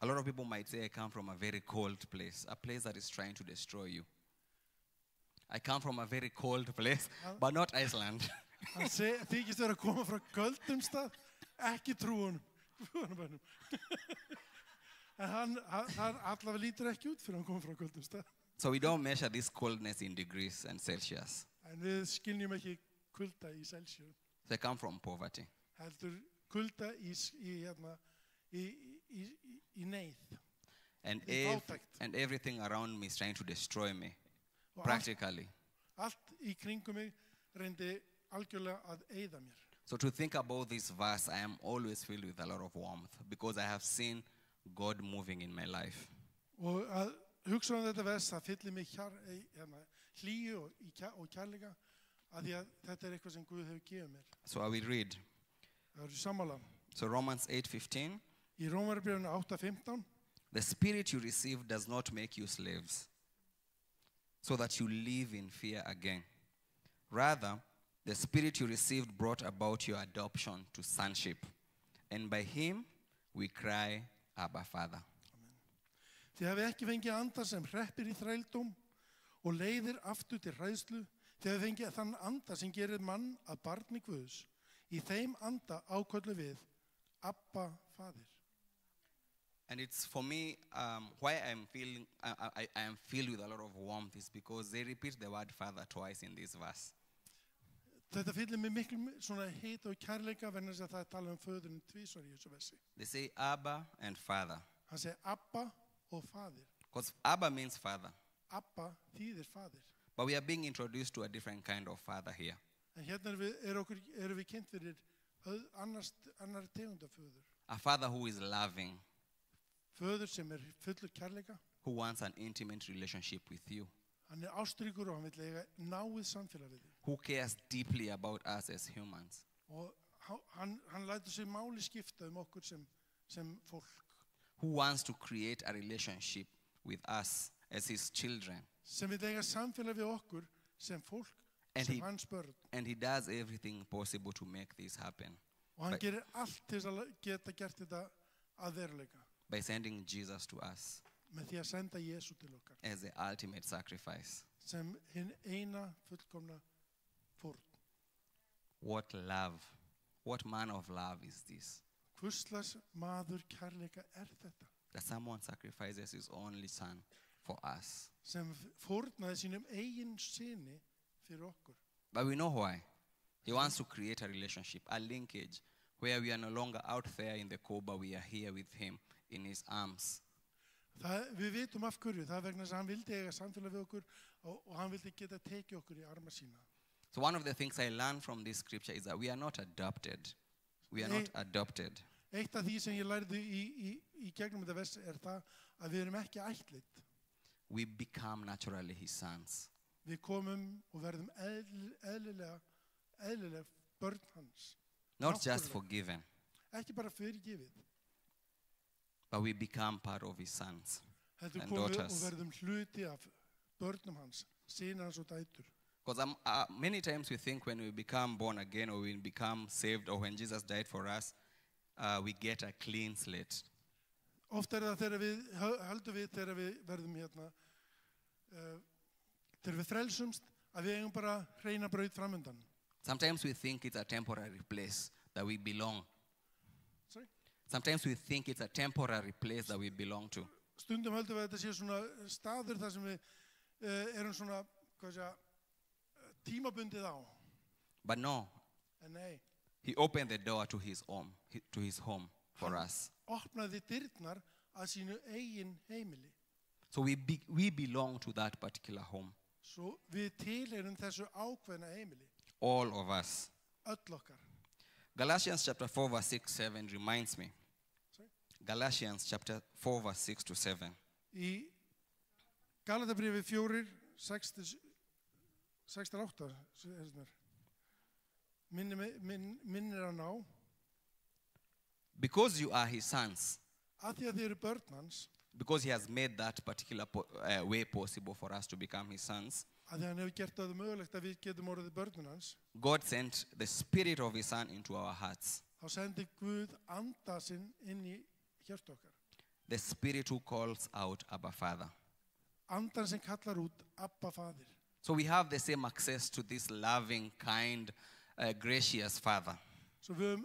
Speaker 5: A lot of people might say I come from a very cold place, a place that is trying to destroy you. I come from a very cold place, but not Iceland.
Speaker 4: Hann þykist vera að koma frá köldum stað, ekki trúunum. En hann allavega lítur ekki út fyrir að hann koma frá köldum stað.
Speaker 5: So we don't measure this coldness in degrees and Celsius.
Speaker 4: En við skynjum ekki kulda í Celsius.
Speaker 5: So I come from poverty.
Speaker 4: Heldur kulda í neyð.
Speaker 5: And,
Speaker 4: In fátækt.
Speaker 5: and everything around me is trying to destroy me,
Speaker 4: Og
Speaker 5: practically.
Speaker 4: allt í kringum mig reyndi algjörlega að eyða mér.
Speaker 5: So to think about this verse, I am always filled with a lot of warmth because I have seen God moving in my life.
Speaker 4: Og að hugsa þetta vers, það fyllir mig hlýju og kærleika að því að þetta eitthvað sem Guð hefur gefið mér.
Speaker 5: So I will read.
Speaker 4: Það eru sammála.
Speaker 5: So Romans 8:15.
Speaker 4: Í Rómarbréfinu 8:15.
Speaker 5: The spirit you received does not make you slaves, so that you live in fear again. Rather, the spirit you received brought about your adoption to sonship, and by him we cry, Abba, Father.
Speaker 4: Þið hafi ekki fengið anda sem hreppir í þrældóm og leiðir aftur til hræðslu. Þið hafi fengið þann anda sem gerir mann að barni Guðs. Í þeim anda áköllu við Abba, Faðir.
Speaker 5: And it's for me, why I am filled with a lot of warmth is because they repeat the word Father twice in this verse.
Speaker 4: Þetta fyllir mig miklu svona heit og kærleika vegna þess að það tala föðurinn tvisvar í þessu versi.
Speaker 5: They say Abba and Father.
Speaker 4: Hann segir Abba og Faðir.
Speaker 5: Because Abba means Father.
Speaker 4: Abba þýðir Faðir.
Speaker 5: But we are being introduced to a different kind of Father here.
Speaker 4: En hérna erum við kynnt fyrir annar tegunda föður.
Speaker 5: A Father who is loving,
Speaker 4: Föður sem fullur kærleika.
Speaker 5: who wants an intimate relationship with you,
Speaker 4: Hann ástríkur og hann vill eiga náið samfélag við þig.
Speaker 5: who cares deeply about us as humans.
Speaker 4: Og hann lætur sig máli skipta okkur sem fólk.
Speaker 5: Who wants to create a relationship with us as his children.
Speaker 4: Sem vill eiga samfélag við okkur sem fólk,
Speaker 5: And
Speaker 4: sem
Speaker 5: he-
Speaker 4: hans börn.
Speaker 5: And he does everything possible to make this happen
Speaker 4: Og hann
Speaker 5: But-
Speaker 4: gerir allt til þess að geta gert þetta að veruleika.
Speaker 5: by sending Jesus to us
Speaker 4: Með því að senda Jésu til okkar.
Speaker 5: as the ultimate sacrifice.
Speaker 4: Sem hinn eina fullkomna fórn.
Speaker 5: What love, what man of love is this?
Speaker 4: Hvurslags maður kærleika þetta?
Speaker 5: That someone sacrifices his only son for us.
Speaker 4: Sem fórnaði sínum eigin syni fyrir okkur.
Speaker 5: But we know why. He wants to create a relationship, a linkage, where we are no longer out there in the cold, but we are here with him in his arms.
Speaker 4: Við vitum af hverju, það er vegna þess að hann vildi eiga samfélag við okkur og hann vildi geta tekið okkur í arma sína.
Speaker 5: So one of the things I learned from this scripture is that we are not adopted. We are not adopted.
Speaker 4: Eitt af því sem ég lærði í gegnum þetta vers er það að við erum ekki ættleidd.
Speaker 5: We become naturally his sons.
Speaker 4: Við komum og verðum eðlilega börn hans.
Speaker 5: Not just
Speaker 4: Náttúrulega.
Speaker 5: forgiven,
Speaker 4: Ekki bara fyrirgefið.
Speaker 5: but we become part of his sons.
Speaker 4: Heldur
Speaker 5: And
Speaker 4: komum við og
Speaker 5: daughters.
Speaker 4: verðum hluti af börnum hans, synar hans og dætur.
Speaker 5: Because many times we think when we become born again or we become saved or when Jesus died for us, we get a clean slate.
Speaker 4: Oft það þegar við höldum við þegar við verðum þegar við frelsumst að við eigum bara hreina braut framundan.
Speaker 5: Sometimes we think it's a temporary place that we belong.
Speaker 4: Sorry?
Speaker 5: Sometimes we think it's a temporary place that we belong to.
Speaker 4: Stundum höldum við að þetta sé svona staður þar sem við erum svona tímabundið á.
Speaker 5: But no,
Speaker 4: En nei,
Speaker 5: he opened the door to his home for us.
Speaker 4: opnaði dyrnar að sínu eigin heimili.
Speaker 5: So we belong to that particular home.
Speaker 4: Svo við tilheyrum þessu ákveðna heimili.
Speaker 5: All of us.
Speaker 4: Öll okkar.
Speaker 5: Galatians chapter 4 verse 6-7 reminds me.
Speaker 4: Sorry?
Speaker 5: Galatians chapter 4 verse 6-7.
Speaker 4: Í Galatabrifi 4, 6-8 minnir hann á
Speaker 5: Because you are his sons,
Speaker 4: að því að þið eru börn hans,
Speaker 5: because he has made that particular way possible for us to become his sons,
Speaker 4: að því hann hefur gert það mögulegt að við getum orðið börnin hans,
Speaker 5: God sent the spirit of his son into our hearts.
Speaker 4: þá sendi Guð anda sinn inn í hjart okkar.
Speaker 5: The spirit who calls out Abba Father.
Speaker 4: Andan sem kallar út Abba Faðir.
Speaker 5: So we have the same access to this loving, kind, gracious Father.
Speaker 4: Svo við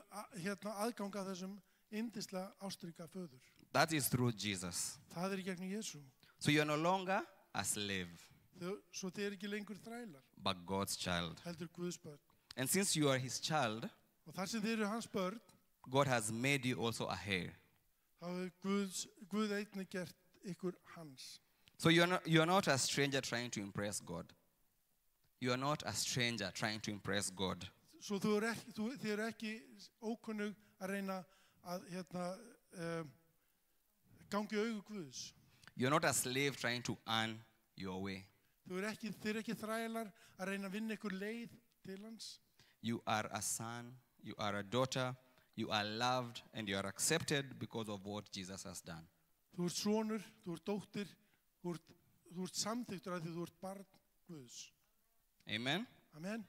Speaker 4: höfum aðgang að þessum yndislega ástríka föður.
Speaker 5: That is through Jesus.
Speaker 4: Það er í gegnum Jesú.
Speaker 5: So you are no longer a slave,
Speaker 4: Svo þið er ekki lengur þrælar,
Speaker 5: but God's child.
Speaker 4: heldur Guðs börn.
Speaker 5: And since you are his child,
Speaker 4: Og þar sem þið eru hans börn,
Speaker 5: God has made you also a heir.
Speaker 4: þá hefur Guð einnig gert ykkur hans.
Speaker 5: So you are not a stranger trying to impress God. You are not a stranger trying to impress God.
Speaker 4: Svo þið eru ekki ókunnug að reyna að gangi augu Guðs.
Speaker 5: You're not a slave trying to earn your way.
Speaker 4: Þið eru ekki þrælar að reyna að vinna ykkur leið til hans.
Speaker 5: You are a son, you are a daughter, you are loved, and you are accepted because of what Jesus has done.
Speaker 4: Þú ert sonur, þú ert dóttir, þú ert samþyktur að því þú ert barn Guðs.
Speaker 5: Amen?
Speaker 4: Amen.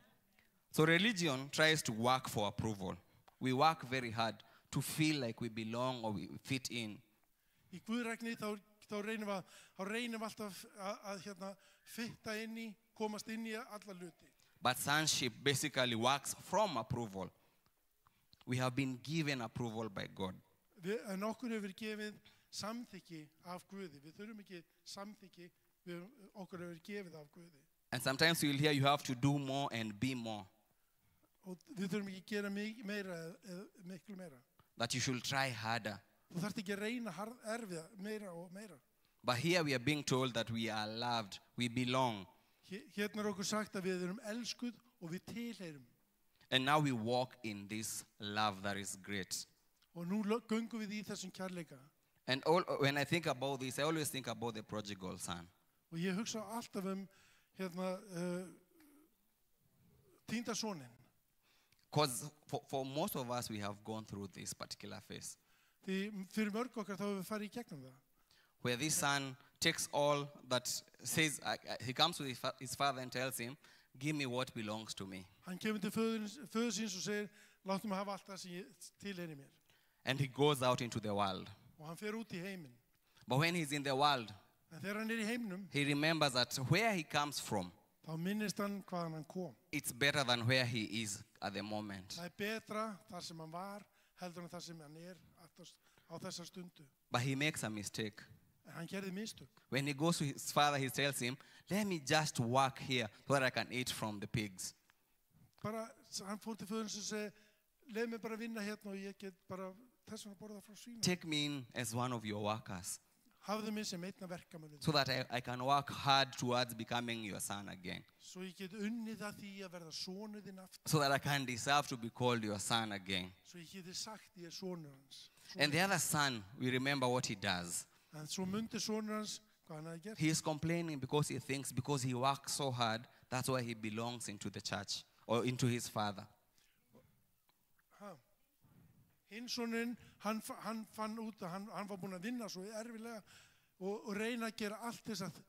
Speaker 5: So religion tries to work for approval. We work very hard to feel like we belong or we fit in.
Speaker 4: Í Guðrækni þá reynum við alltaf að fitta inn í, komast inn í alla hluti.
Speaker 5: But sonship basically works from approval. We have been given approval by God.
Speaker 4: En okkur hefur gefið samþykki af Guði. Við þurfum ekki samþykki, okkur hefur gefið af Guði.
Speaker 5: And sometimes you'll hear you have to do more and be more.
Speaker 4: Og við þurfum ekki gera meira, miklu meira.
Speaker 5: That you should try harder.
Speaker 4: Þú þarft ekki að reyna erfiða meira og meira.
Speaker 5: But here we are being told that we are loved, we belong.
Speaker 4: Hérna okkur sagt að við erum elskuð og við tilheyrum.
Speaker 5: And now we walk in this love that is great.
Speaker 4: Og nú göngum við í þessum kærleika.
Speaker 5: And when I think about this, I always think about the prodigal son.
Speaker 4: Og ég hugsa alltaf týnda soninn.
Speaker 5: Because for most of us, we have gone through this particular phase.
Speaker 4: Því fyrir mörg okkar þá hefur við farið í gegnum það.
Speaker 5: Where this son takes all that, says, he comes to his father and tells him, give me what belongs to me.
Speaker 4: Hann kemur til föður síns og segir, láttu mig hafa allt það sem tilheyrir mér.
Speaker 5: And he goes out into the world.
Speaker 4: Og hann fer út í heiminn.
Speaker 5: But when he's in the world,
Speaker 4: En þegar hann í heiminum,
Speaker 5: he remembers that where he comes from,
Speaker 4: þá minnist hann hvaðan hann kom.
Speaker 5: it's better than where he is at the moment.
Speaker 4: Það betra þar sem hann var, heldur en þar sem hann á þessa stundu.
Speaker 5: But he makes a mistake.
Speaker 4: En hann gerði mistök.
Speaker 5: When he goes to his father, he tells him, let me just work here so that I can eat from the pigs.
Speaker 4: Bara, hann fór til föðurins og segi, leið mig bara vinna hérna og ég get bara þess vegna borða frá svínum.
Speaker 5: Take me in as one of your workers
Speaker 4: Hafðu mig sem einna verkamönnum.
Speaker 5: so that I can work hard towards becoming your son again.
Speaker 4: Svo ég get unnið að því að verða sonur þinn aftur.
Speaker 5: So that I can deserve to be called your son again.
Speaker 4: Svo ég geti sagt ég sonur hans.
Speaker 5: And the other son, we remember what he does.
Speaker 4: En svo myndi sonur hans hvað hann hafði gert.
Speaker 5: He is complaining because he thinks because he works so hard, that's why he belongs into the church or into his father.
Speaker 4: Hinn sonurinn, hann fann út að hann var búinn að vinna svo erfilega og reyna að gera allt þess að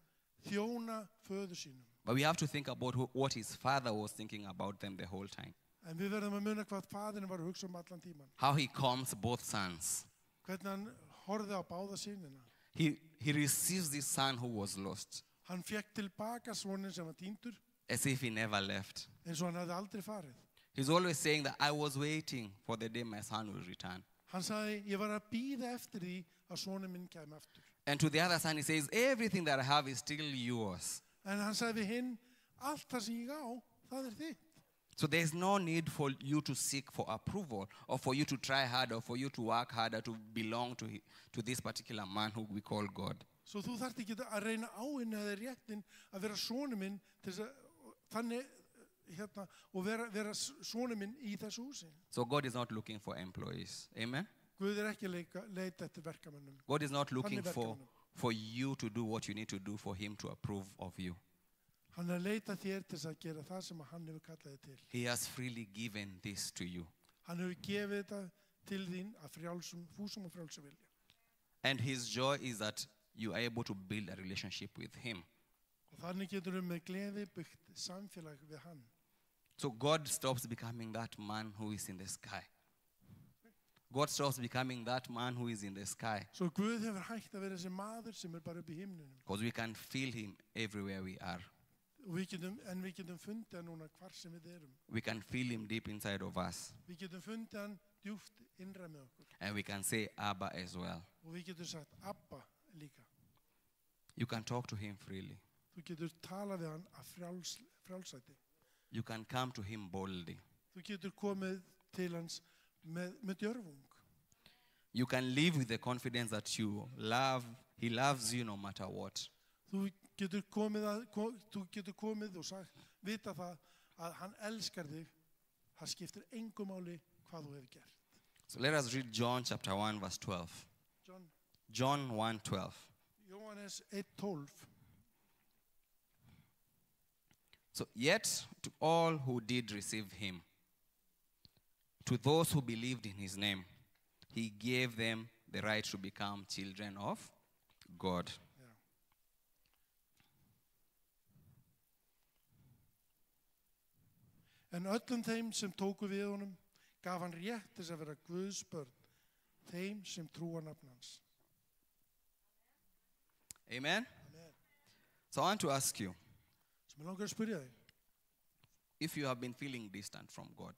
Speaker 4: þjóna föður sínum.
Speaker 5: But we have to think about what his father was thinking about them the whole time.
Speaker 4: En við verðum að muna hvað faðirinn var að hugsa allan tíman.
Speaker 5: How he calms both sons.
Speaker 4: Hvernig hann horfði á báða synina.
Speaker 5: He receives this son who was lost
Speaker 4: Hann fekk tilbaka soninn sem var týndur
Speaker 5: as if he never left.
Speaker 4: eins og hann hafði aldrei farið.
Speaker 5: He's always saying that I was waiting for the day my son will return.
Speaker 4: Hann sagði, ég var að bíða eftir því að soninn minn kæmi aftur.
Speaker 5: And to the other son he says, everything that I have is still yours.
Speaker 4: En hann sagði við hinn, allt það sem ég á, það er þitt.
Speaker 5: So there's no need for you to seek for approval or for you to try harder or for you to work harder to belong to this particular man who we call God.
Speaker 4: Svo þú þarft ekki að reyna áinn eða réttin að vera sonur minn til þess að þannig og vera sonur minn í þessu húsi.
Speaker 5: So God is not looking for employees. Amen?
Speaker 4: Guð er ekki leita eftir verkamönnum.
Speaker 5: God is not looking
Speaker 4: Þannig verkamönnum.
Speaker 5: for you to do what you need to do for him to approve of you.
Speaker 4: Hann er að leita þér til þess að gera það sem hann hefur kallað þig til.
Speaker 5: He has freely given this to you.
Speaker 4: Hann hefur gefið þetta til þín að fúsum og frjálsum vilja.
Speaker 5: And his joy is that you are able to build a relationship with him.
Speaker 4: Og þannig getur við með gleði byggt samfélag við hann.
Speaker 5: So God stops becoming that man who is in the sky. God stops becoming that man who is in the sky.
Speaker 4: Svo Guð hefur hægt að vera þessi maður sem er bara upp í himnunum.
Speaker 5: Because we can feel him everywhere we are.
Speaker 4: Og við getum fundið hann núna hvar sem við erum.
Speaker 5: We can feel him deep inside of us.
Speaker 4: Við getum fundið hann djúpt innra með okkur.
Speaker 5: And we can say Abba as well.
Speaker 4: Og við getum sagt Abba líka.
Speaker 5: You can talk to him freely.
Speaker 4: Þú getur talað við hann af frjálsæti.
Speaker 5: You can come to him boldly.
Speaker 4: Þú getur komið til hans með djörfung.
Speaker 5: You can live with the confidence that he loves you no matter what.
Speaker 4: Þú getur komið og sagt, vita það að hann elskar þig Það skiptir engu máli hvað þú hefur gert.
Speaker 5: So let us read John chapter 1 verse 12. John 1:12.
Speaker 4: Jóhannes 1:12.
Speaker 5: So yet to all who did receive him, to those who believed in his name, he gave them the right to become children of God.
Speaker 4: En öllum þeim sem tóku við honum gaf hann rétt til að vera Guðs börn, þeim sem trúa nafn hans.
Speaker 5: Amen?
Speaker 4: Amen.
Speaker 5: So I want to ask you,
Speaker 4: Sem langar að spyrja þig,
Speaker 5: if you have been feeling distant from God,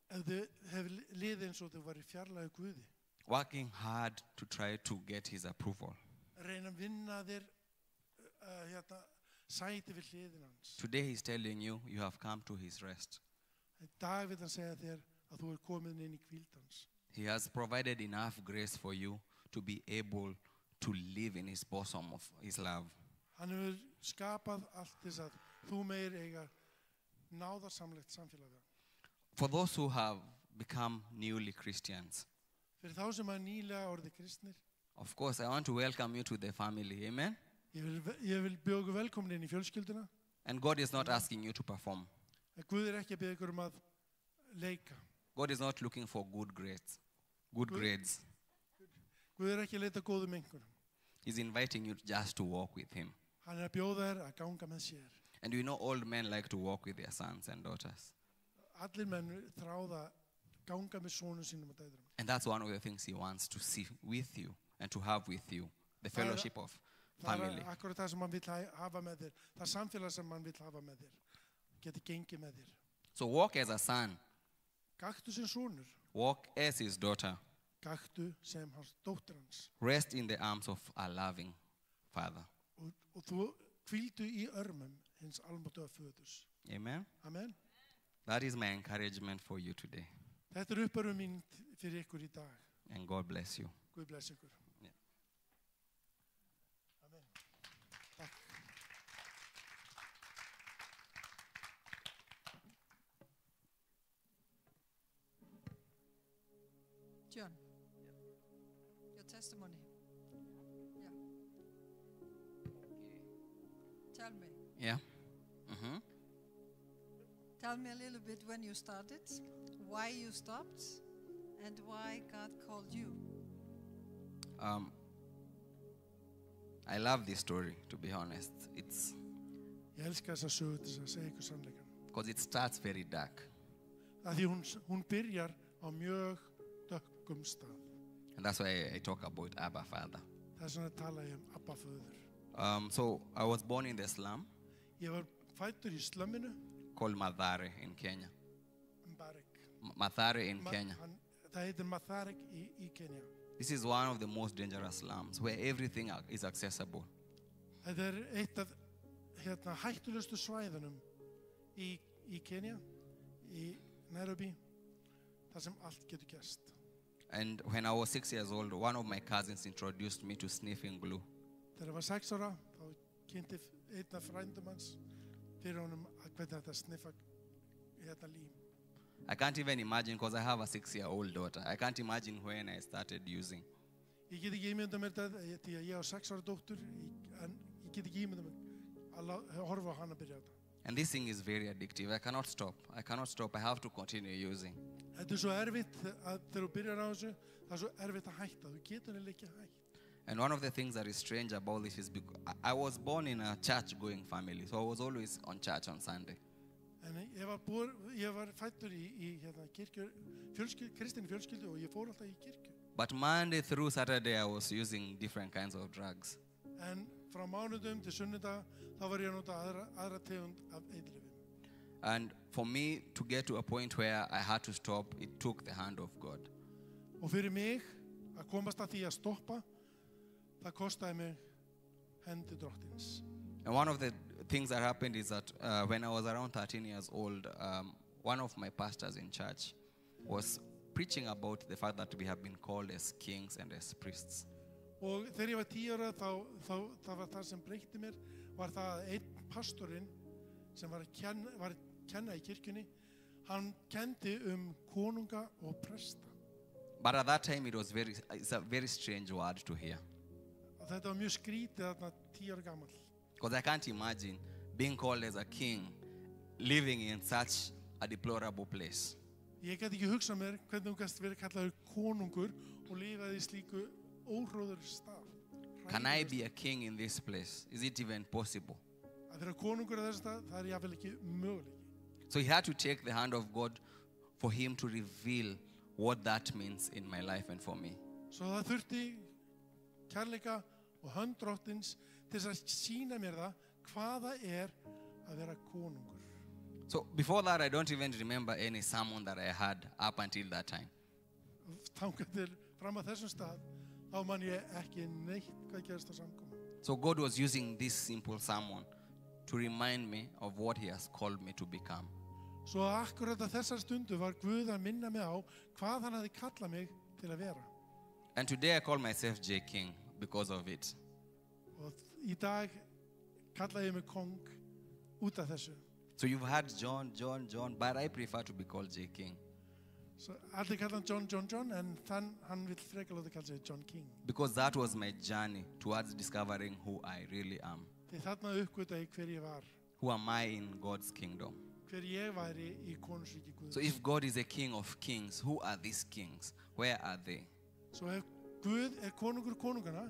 Speaker 4: ef þið hefur liðið eins og þið væri fjarlægu Guði,
Speaker 5: working hard to try to get his approval,
Speaker 4: reyna að vinna þér sæti við hliðin hans.
Speaker 5: today he's telling you, you have come to his rest.
Speaker 4: En dag vil hann segja þér að þú er komin inn í hvíld hans.
Speaker 5: He has provided enough grace for you to be able to live in his bosom of his love.
Speaker 4: Hann hefur skapað allt þess að þú meir eiga náðarsamlegt samfélag við hann.
Speaker 5: For those who have become newly Christians,
Speaker 4: Fyrir þá sem að nýlega orðið kristnir,
Speaker 5: of course, I want to welcome you to the family. Amen?
Speaker 4: ég vil bjóða ykkur velkomin inn í fjölskylduna.
Speaker 5: And God is not asking you to perform.
Speaker 4: En Guð er ekki að biðja ykkur að leika.
Speaker 5: God is not looking for good grades. Good grades.
Speaker 4: Guð er ekki að leita góðum einhverjum.
Speaker 5: He's inviting you just to walk with him.
Speaker 4: Hann er að bjóða þér að ganga með sér.
Speaker 5: And you know old men like to walk with their sons and daughters.
Speaker 4: Allir menn þráða ganga með sonum sínum og dætrum.
Speaker 5: And that's one of the things he wants to see with you and to have with you. The fellowship of family.
Speaker 4: Það akkurat það sem hann vill hafa með þér. Það samfélag sem hann vill hafa með þér. Geti gengið með þér.
Speaker 5: So walk as a son.
Speaker 4: Gaktu sem sonur.
Speaker 5: Walk as his daughter.
Speaker 4: Gaktu sem hans dóttir hans.
Speaker 5: Rest in the arms of a loving father.
Speaker 4: Og þú hvíldu í örmum hins almáttuga föðurs.
Speaker 5: Amen?
Speaker 4: Amen.
Speaker 5: That is my encouragement for you today.
Speaker 4: Þetta er uppörfun mín fyrir ykkur í dag.
Speaker 5: And God bless you.
Speaker 4: Guð bless ykkur.
Speaker 5: Yeah.
Speaker 4: Amen. Takk.
Speaker 6: John, your testimony. Yeah. Tell me.
Speaker 5: Yeah? Mm-hmm.
Speaker 6: Tell me a little bit when you started, why you stopped, and why God called you.
Speaker 5: I love this story, to be honest. It's
Speaker 4: Ég elska þessa sögu til að segja ykkur sannleikan.
Speaker 5: because it starts very dark.
Speaker 4: Af því hún byrjar á mjög dökkum stað.
Speaker 5: And that's why I talk about Abba Father.
Speaker 4: Það er svona að tala ég Abba föður.
Speaker 5: So I was born in the slum
Speaker 4: Ég var fæddur í slömminu,
Speaker 5: called Mathare in Kenya.
Speaker 4: Mbarek.
Speaker 5: Mathare in Kenya.
Speaker 4: Það heitir Matharek í Kenya.
Speaker 5: This is one of the most dangerous slums where everything is accessible.
Speaker 4: Þetta er eitt af hættulegustu svæðunum í Kenya, í Nairobi, þar sem allt getur gerst.
Speaker 5: And when I was 6 years old, one of my cousins introduced me to sniffing glue.
Speaker 4: Þegar ég var 6 ára, þá kynnti einn af frændum hans fyrir honum að hvernig þetta sniffa lím.
Speaker 5: I can't even imagine because I have a 6-year-old daughter. I can't imagine when I started using.
Speaker 4: Ég get ekki ímyndað mér þetta, því að ég á 6 ára dóttur, en ég get ekki ímyndað mér að horfa á hana byrja þetta.
Speaker 5: And this thing is very addictive. I cannot stop. I cannot stop. I have to continue using.
Speaker 4: Þetta er svo erfitt að þegar þú byrjar á þessu, það er svo erfitt að hætta. Þú getur henni ekki hætt.
Speaker 5: And one of the things that is strange about this is because I was born in a church-going family, so I was always on church on Sunday.
Speaker 4: En ég var fæddur í kirkju, kristinni fjölskyldu og ég fór alltaf í kirkju.
Speaker 5: But Monday through Saturday, I was using different kinds of drugs.
Speaker 4: En frá mánudum til sunnudag, þá var ég að nota aðra tegund af eiturlyfjum.
Speaker 5: And for me to get to a point where I had to stop, it took the hand of God.
Speaker 4: Og fyrir mig að komast að því að stoppa, það kostaði mig hendi drottins.
Speaker 5: And one of the things that happened is that when I was around 13 years old, one of my pastors in church was preaching about the fact that we have been called as kings and as priests.
Speaker 4: Og þegar ég var 10 ára, þá var það sem breytti mér, var það að einn pastorinn sem var að kenna í kirkjunni, Hann kendi konunga og presta.
Speaker 5: But at that time, it's a very strange word to hear.
Speaker 4: Og þetta var mjög skrítið þarna 10 ára gamall.
Speaker 5: Because I can't imagine being called as a king, living in such a deplorable place.
Speaker 4: Ég get ekki hugsað mér hvernig þú gast verið kallaður konungur og lifaði í slíku óhróður stað.
Speaker 5: Can I be a king in this place? Is it even possible?
Speaker 4: Að vera konungur á þessu stað, það er jafnvel ekki möguleiki.
Speaker 5: So he had to take the hand of God for him to reveal what that means in my life and for me.
Speaker 4: Svo það þurfti kærleika og hönd Drottins til þess að sýna mér það hvað það er að vera konungur.
Speaker 5: So before that, I don't even remember any sermon that I had up until that time.
Speaker 4: Þangað til fram að þessum stað, þá man ég ekki neitt hvað gerist á samkomu.
Speaker 5: So God was using this simple sermon to remind me of what he has called me to become.
Speaker 4: Svo akkurat að þessar stundu var Guð að minna mig á hvað hann hafði kallað mig til að vera.
Speaker 5: And today I call myself J. King because of it.
Speaker 4: Og í dag kallaði ég mig kong út af þessu.
Speaker 5: So you've had John, but I prefer to be called J. King.
Speaker 4: Svo allir kalla hann John, en hann vill frekar láta kalla sig John King.
Speaker 5: Because that was my journey towards discovering who I really am.
Speaker 4: Því þarna uppgötaði ég hver ég var,
Speaker 5: Who am I in God's kingdom?
Speaker 4: hver ég væri í konungsríki Guðs.
Speaker 5: So if God is a king of kings, who are these kings? Where are they?
Speaker 4: Svo ef Guð er konungur konungana,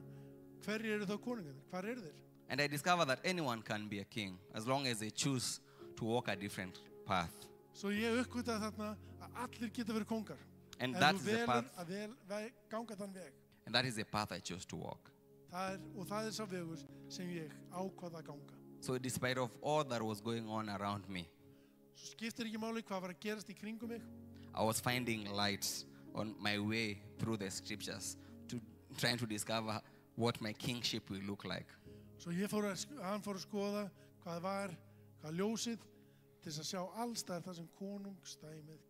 Speaker 4: hverjir eru þá konungarnir? Hvar eru þeir?
Speaker 5: And I discovered that anyone can be a king as long as they choose to walk a different path.
Speaker 4: Svo ég uppgötaði þarna að allir geta verið kongar.
Speaker 5: And
Speaker 4: En
Speaker 5: that
Speaker 4: þú
Speaker 5: is the
Speaker 4: velur
Speaker 5: path.
Speaker 4: að ganga þann veg.
Speaker 5: And that is the path I chose to walk.
Speaker 4: Það er sá vegur sem ég ákvað að ganga.
Speaker 5: So despite of all that was going on around me,
Speaker 4: Svo skiptir ekki máli hvað var að gerast í kringum mig.
Speaker 5: I was finding light on my way through the scriptures to trying to discover what my kingship will look like.
Speaker 4: Svo hann fór að skoða hvað ljósið til þess að sjá allstar það sem konungstæmið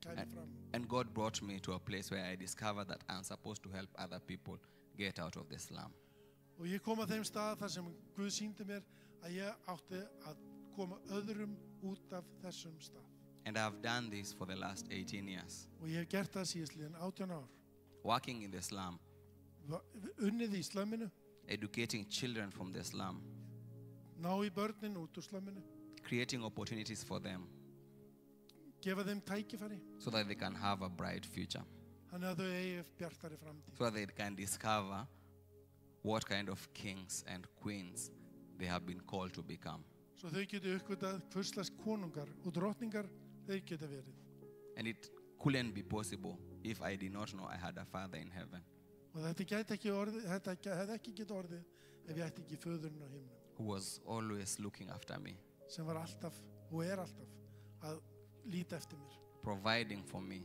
Speaker 4: kæmi fram.
Speaker 5: And God brought me to a place where I discovered that I'm supposed to help other people get out of the slum.
Speaker 4: Og ég kom að þeim stað þar sem Guð sýndi mér að ég átti að koma öðrum út af þessum stað.
Speaker 5: And I've done this for the last 18 years.
Speaker 4: Og ég hef gert það síðastliðin 18 ár.
Speaker 5: Working in the slum,
Speaker 4: Unnið í slömminu,
Speaker 5: educating children from the slum,
Speaker 4: ná í börnin út úr slömminu,
Speaker 5: creating opportunities for them
Speaker 4: gefa þeim tækifæri,
Speaker 5: so that they can have a bright future,
Speaker 4: þannig að þau eigi bjartari framtíð.
Speaker 5: so that they can discover what kind of kings and queens they have been called to become.
Speaker 4: Svo þau geti uppgötað hvurslags konungar og drottningar þeir geta verið.
Speaker 5: And it couldn't be possible if I did not know I had a father in heaven
Speaker 4: Og þetta hefði ekki getað orðið ef ég ætti ekki föðurinn á himnum,
Speaker 5: who was always looking after me,
Speaker 4: sem var alltaf og er alltaf að líta eftir mér,
Speaker 5: providing for me,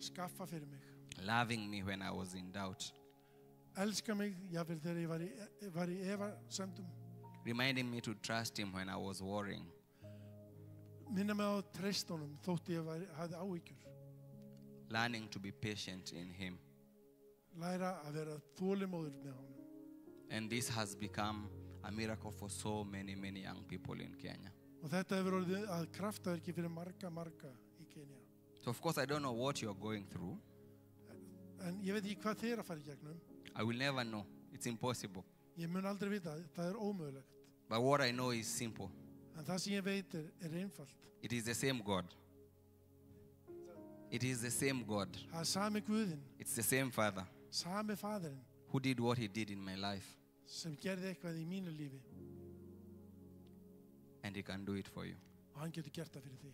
Speaker 4: skaffa fyrir mig,
Speaker 5: loving me when I was in doubt,
Speaker 4: elska mig jafnvel þegar ég var í efasemdum,
Speaker 5: reminding me to trust him when I was worrying,
Speaker 4: minna mig á að treysta honum þótt ég hafði áhyggjur,
Speaker 5: learning to be patient in him.
Speaker 4: læra að vera þolinmóður með honum.
Speaker 5: And this has become a miracle for so many young people in Kenya.
Speaker 4: Og þetta hefur orðið að kraftaverki fyrir marga í Kenya.
Speaker 5: So of course I don't know what you're going through.
Speaker 4: En ég veit ekki hvað þið að fara í gegnum.
Speaker 5: I will never know. It's impossible.
Speaker 4: Ég mun aldrei vita, það ómögulegt.
Speaker 5: But what I know is simple.
Speaker 4: En það sem ég veit er einfalt.
Speaker 5: It is the same God. It is the same God.
Speaker 4: Það sami Guðinn,
Speaker 5: It's the same Father
Speaker 4: sami Faðirinn
Speaker 5: who did what he did in my life.
Speaker 4: sem gerði eitthvað í mínu lífi
Speaker 5: And he can do it for you.
Speaker 4: og hann getur gert það fyrir þig.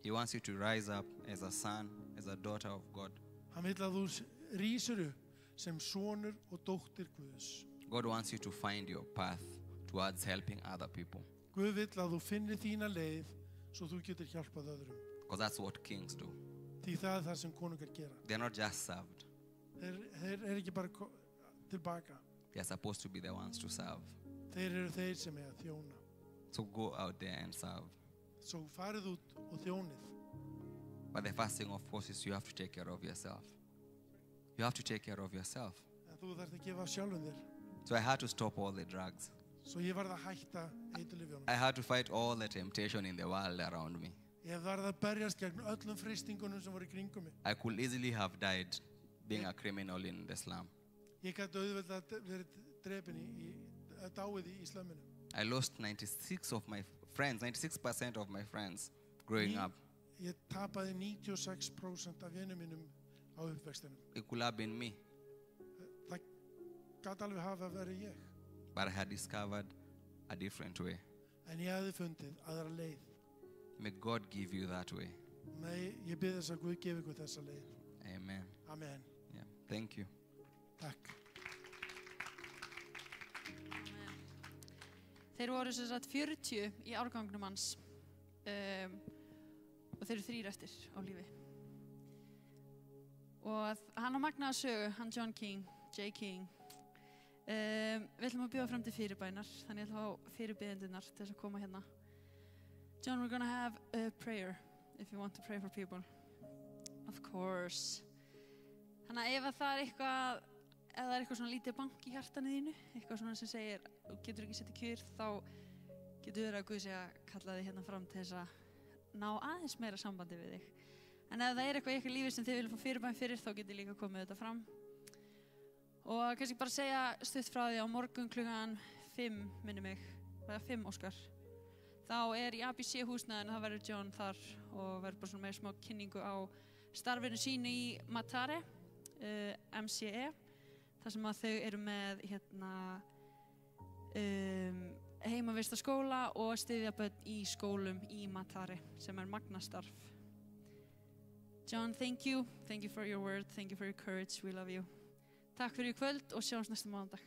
Speaker 5: He wants you to rise up as a son, as a daughter of God.
Speaker 4: Hann vil að þú rísur upp sem sonur og dóttir Guðs.
Speaker 5: God wants you to find your path towards helping other people.
Speaker 4: Guð vill að þú finnir þína leið svo þú getur hjálpað öðrum.
Speaker 5: Because that's what kings do.
Speaker 4: Því það er það sem konungar gera.
Speaker 5: They're not just served.
Speaker 4: Þeir ekki bara tilbaka.
Speaker 5: They're supposed to be the ones to serve.
Speaker 4: Þeir eru þeir sem að þjóna.
Speaker 5: So go out there and serve.
Speaker 4: Svo farið út og þjónið.
Speaker 5: But the first thing, of course, is you have to take care of yourself. You have to take care of yourself.
Speaker 4: En þú þarft að gefa af sjálfum þér.
Speaker 5: So I had to stop all the drugs.
Speaker 4: Svo ég varð að hætta eiturlyfjunum.
Speaker 5: I had to fight all the temptation in the world around me.
Speaker 4: Ég Ég varð að berjast gegn öllum freistingunum sem voru í kringum mig.
Speaker 5: I could easily have died being a criminal in the slum.
Speaker 4: Ég gæti auðveldlega verið drepinn dáið í slömminu.
Speaker 5: I lost 96% of my friends growing up.
Speaker 4: Ég tapaði 96% af vinum mínum á uppvextinum.
Speaker 5: It could have been me,
Speaker 4: Það gat alveg hafa verið ég.
Speaker 5: but I had discovered a different way.
Speaker 4: En ég hefði fundið aðra leið.
Speaker 5: May God give you that way.
Speaker 4: Ég bið þess að Guð gefi ykkur þessa leið.
Speaker 5: Amen.
Speaker 4: Amen.
Speaker 5: Yeah. Thank you.
Speaker 4: Takk.
Speaker 1: Þeir voru sem sagt 40 í árgangnum hans og þeir eru 3 eftir á lífi. Og hann á magnaða sögu, hann John King, J. King. Við ætlum að bjóða fram til fyrirbænar, þannig ég ætlum að fá fyrirbiðendurnar til þess að koma hérna. John, we're gonna have a prayer, if you want to pray for people. Of course. Þannig að ef það er eitthvað, ef það er eitthvað svona lítið bank í hjartanu þínu, eitthvað svona sem segir, getur ekki setja kjör, þá getur verið að Guð sé að kalla þig hérna fram til þess að ná aðeins meira sambandi við þig. En ef það er eitthvað í ykkar lífi sem þið viljum fá fyrirbæn fyrir, þá getur líka komið þetta fram. Og kannski bara segja stutt frá því á morgun klukkan 5, minni mig, eða 5 Óskar. Þá er í ABC húsnæðinu, það verður John þar og verður bara svona með smá kynningu á starfinu sínu í Matare, MCE, þar sem að þau eru með heimavist á skóla og styðja börn í skólum í Matare, sem er magnastarf. John, thank you for your word, thank you for your courage, we love you. Takk fyrir í kvöld og sjáumst næsta mánudag.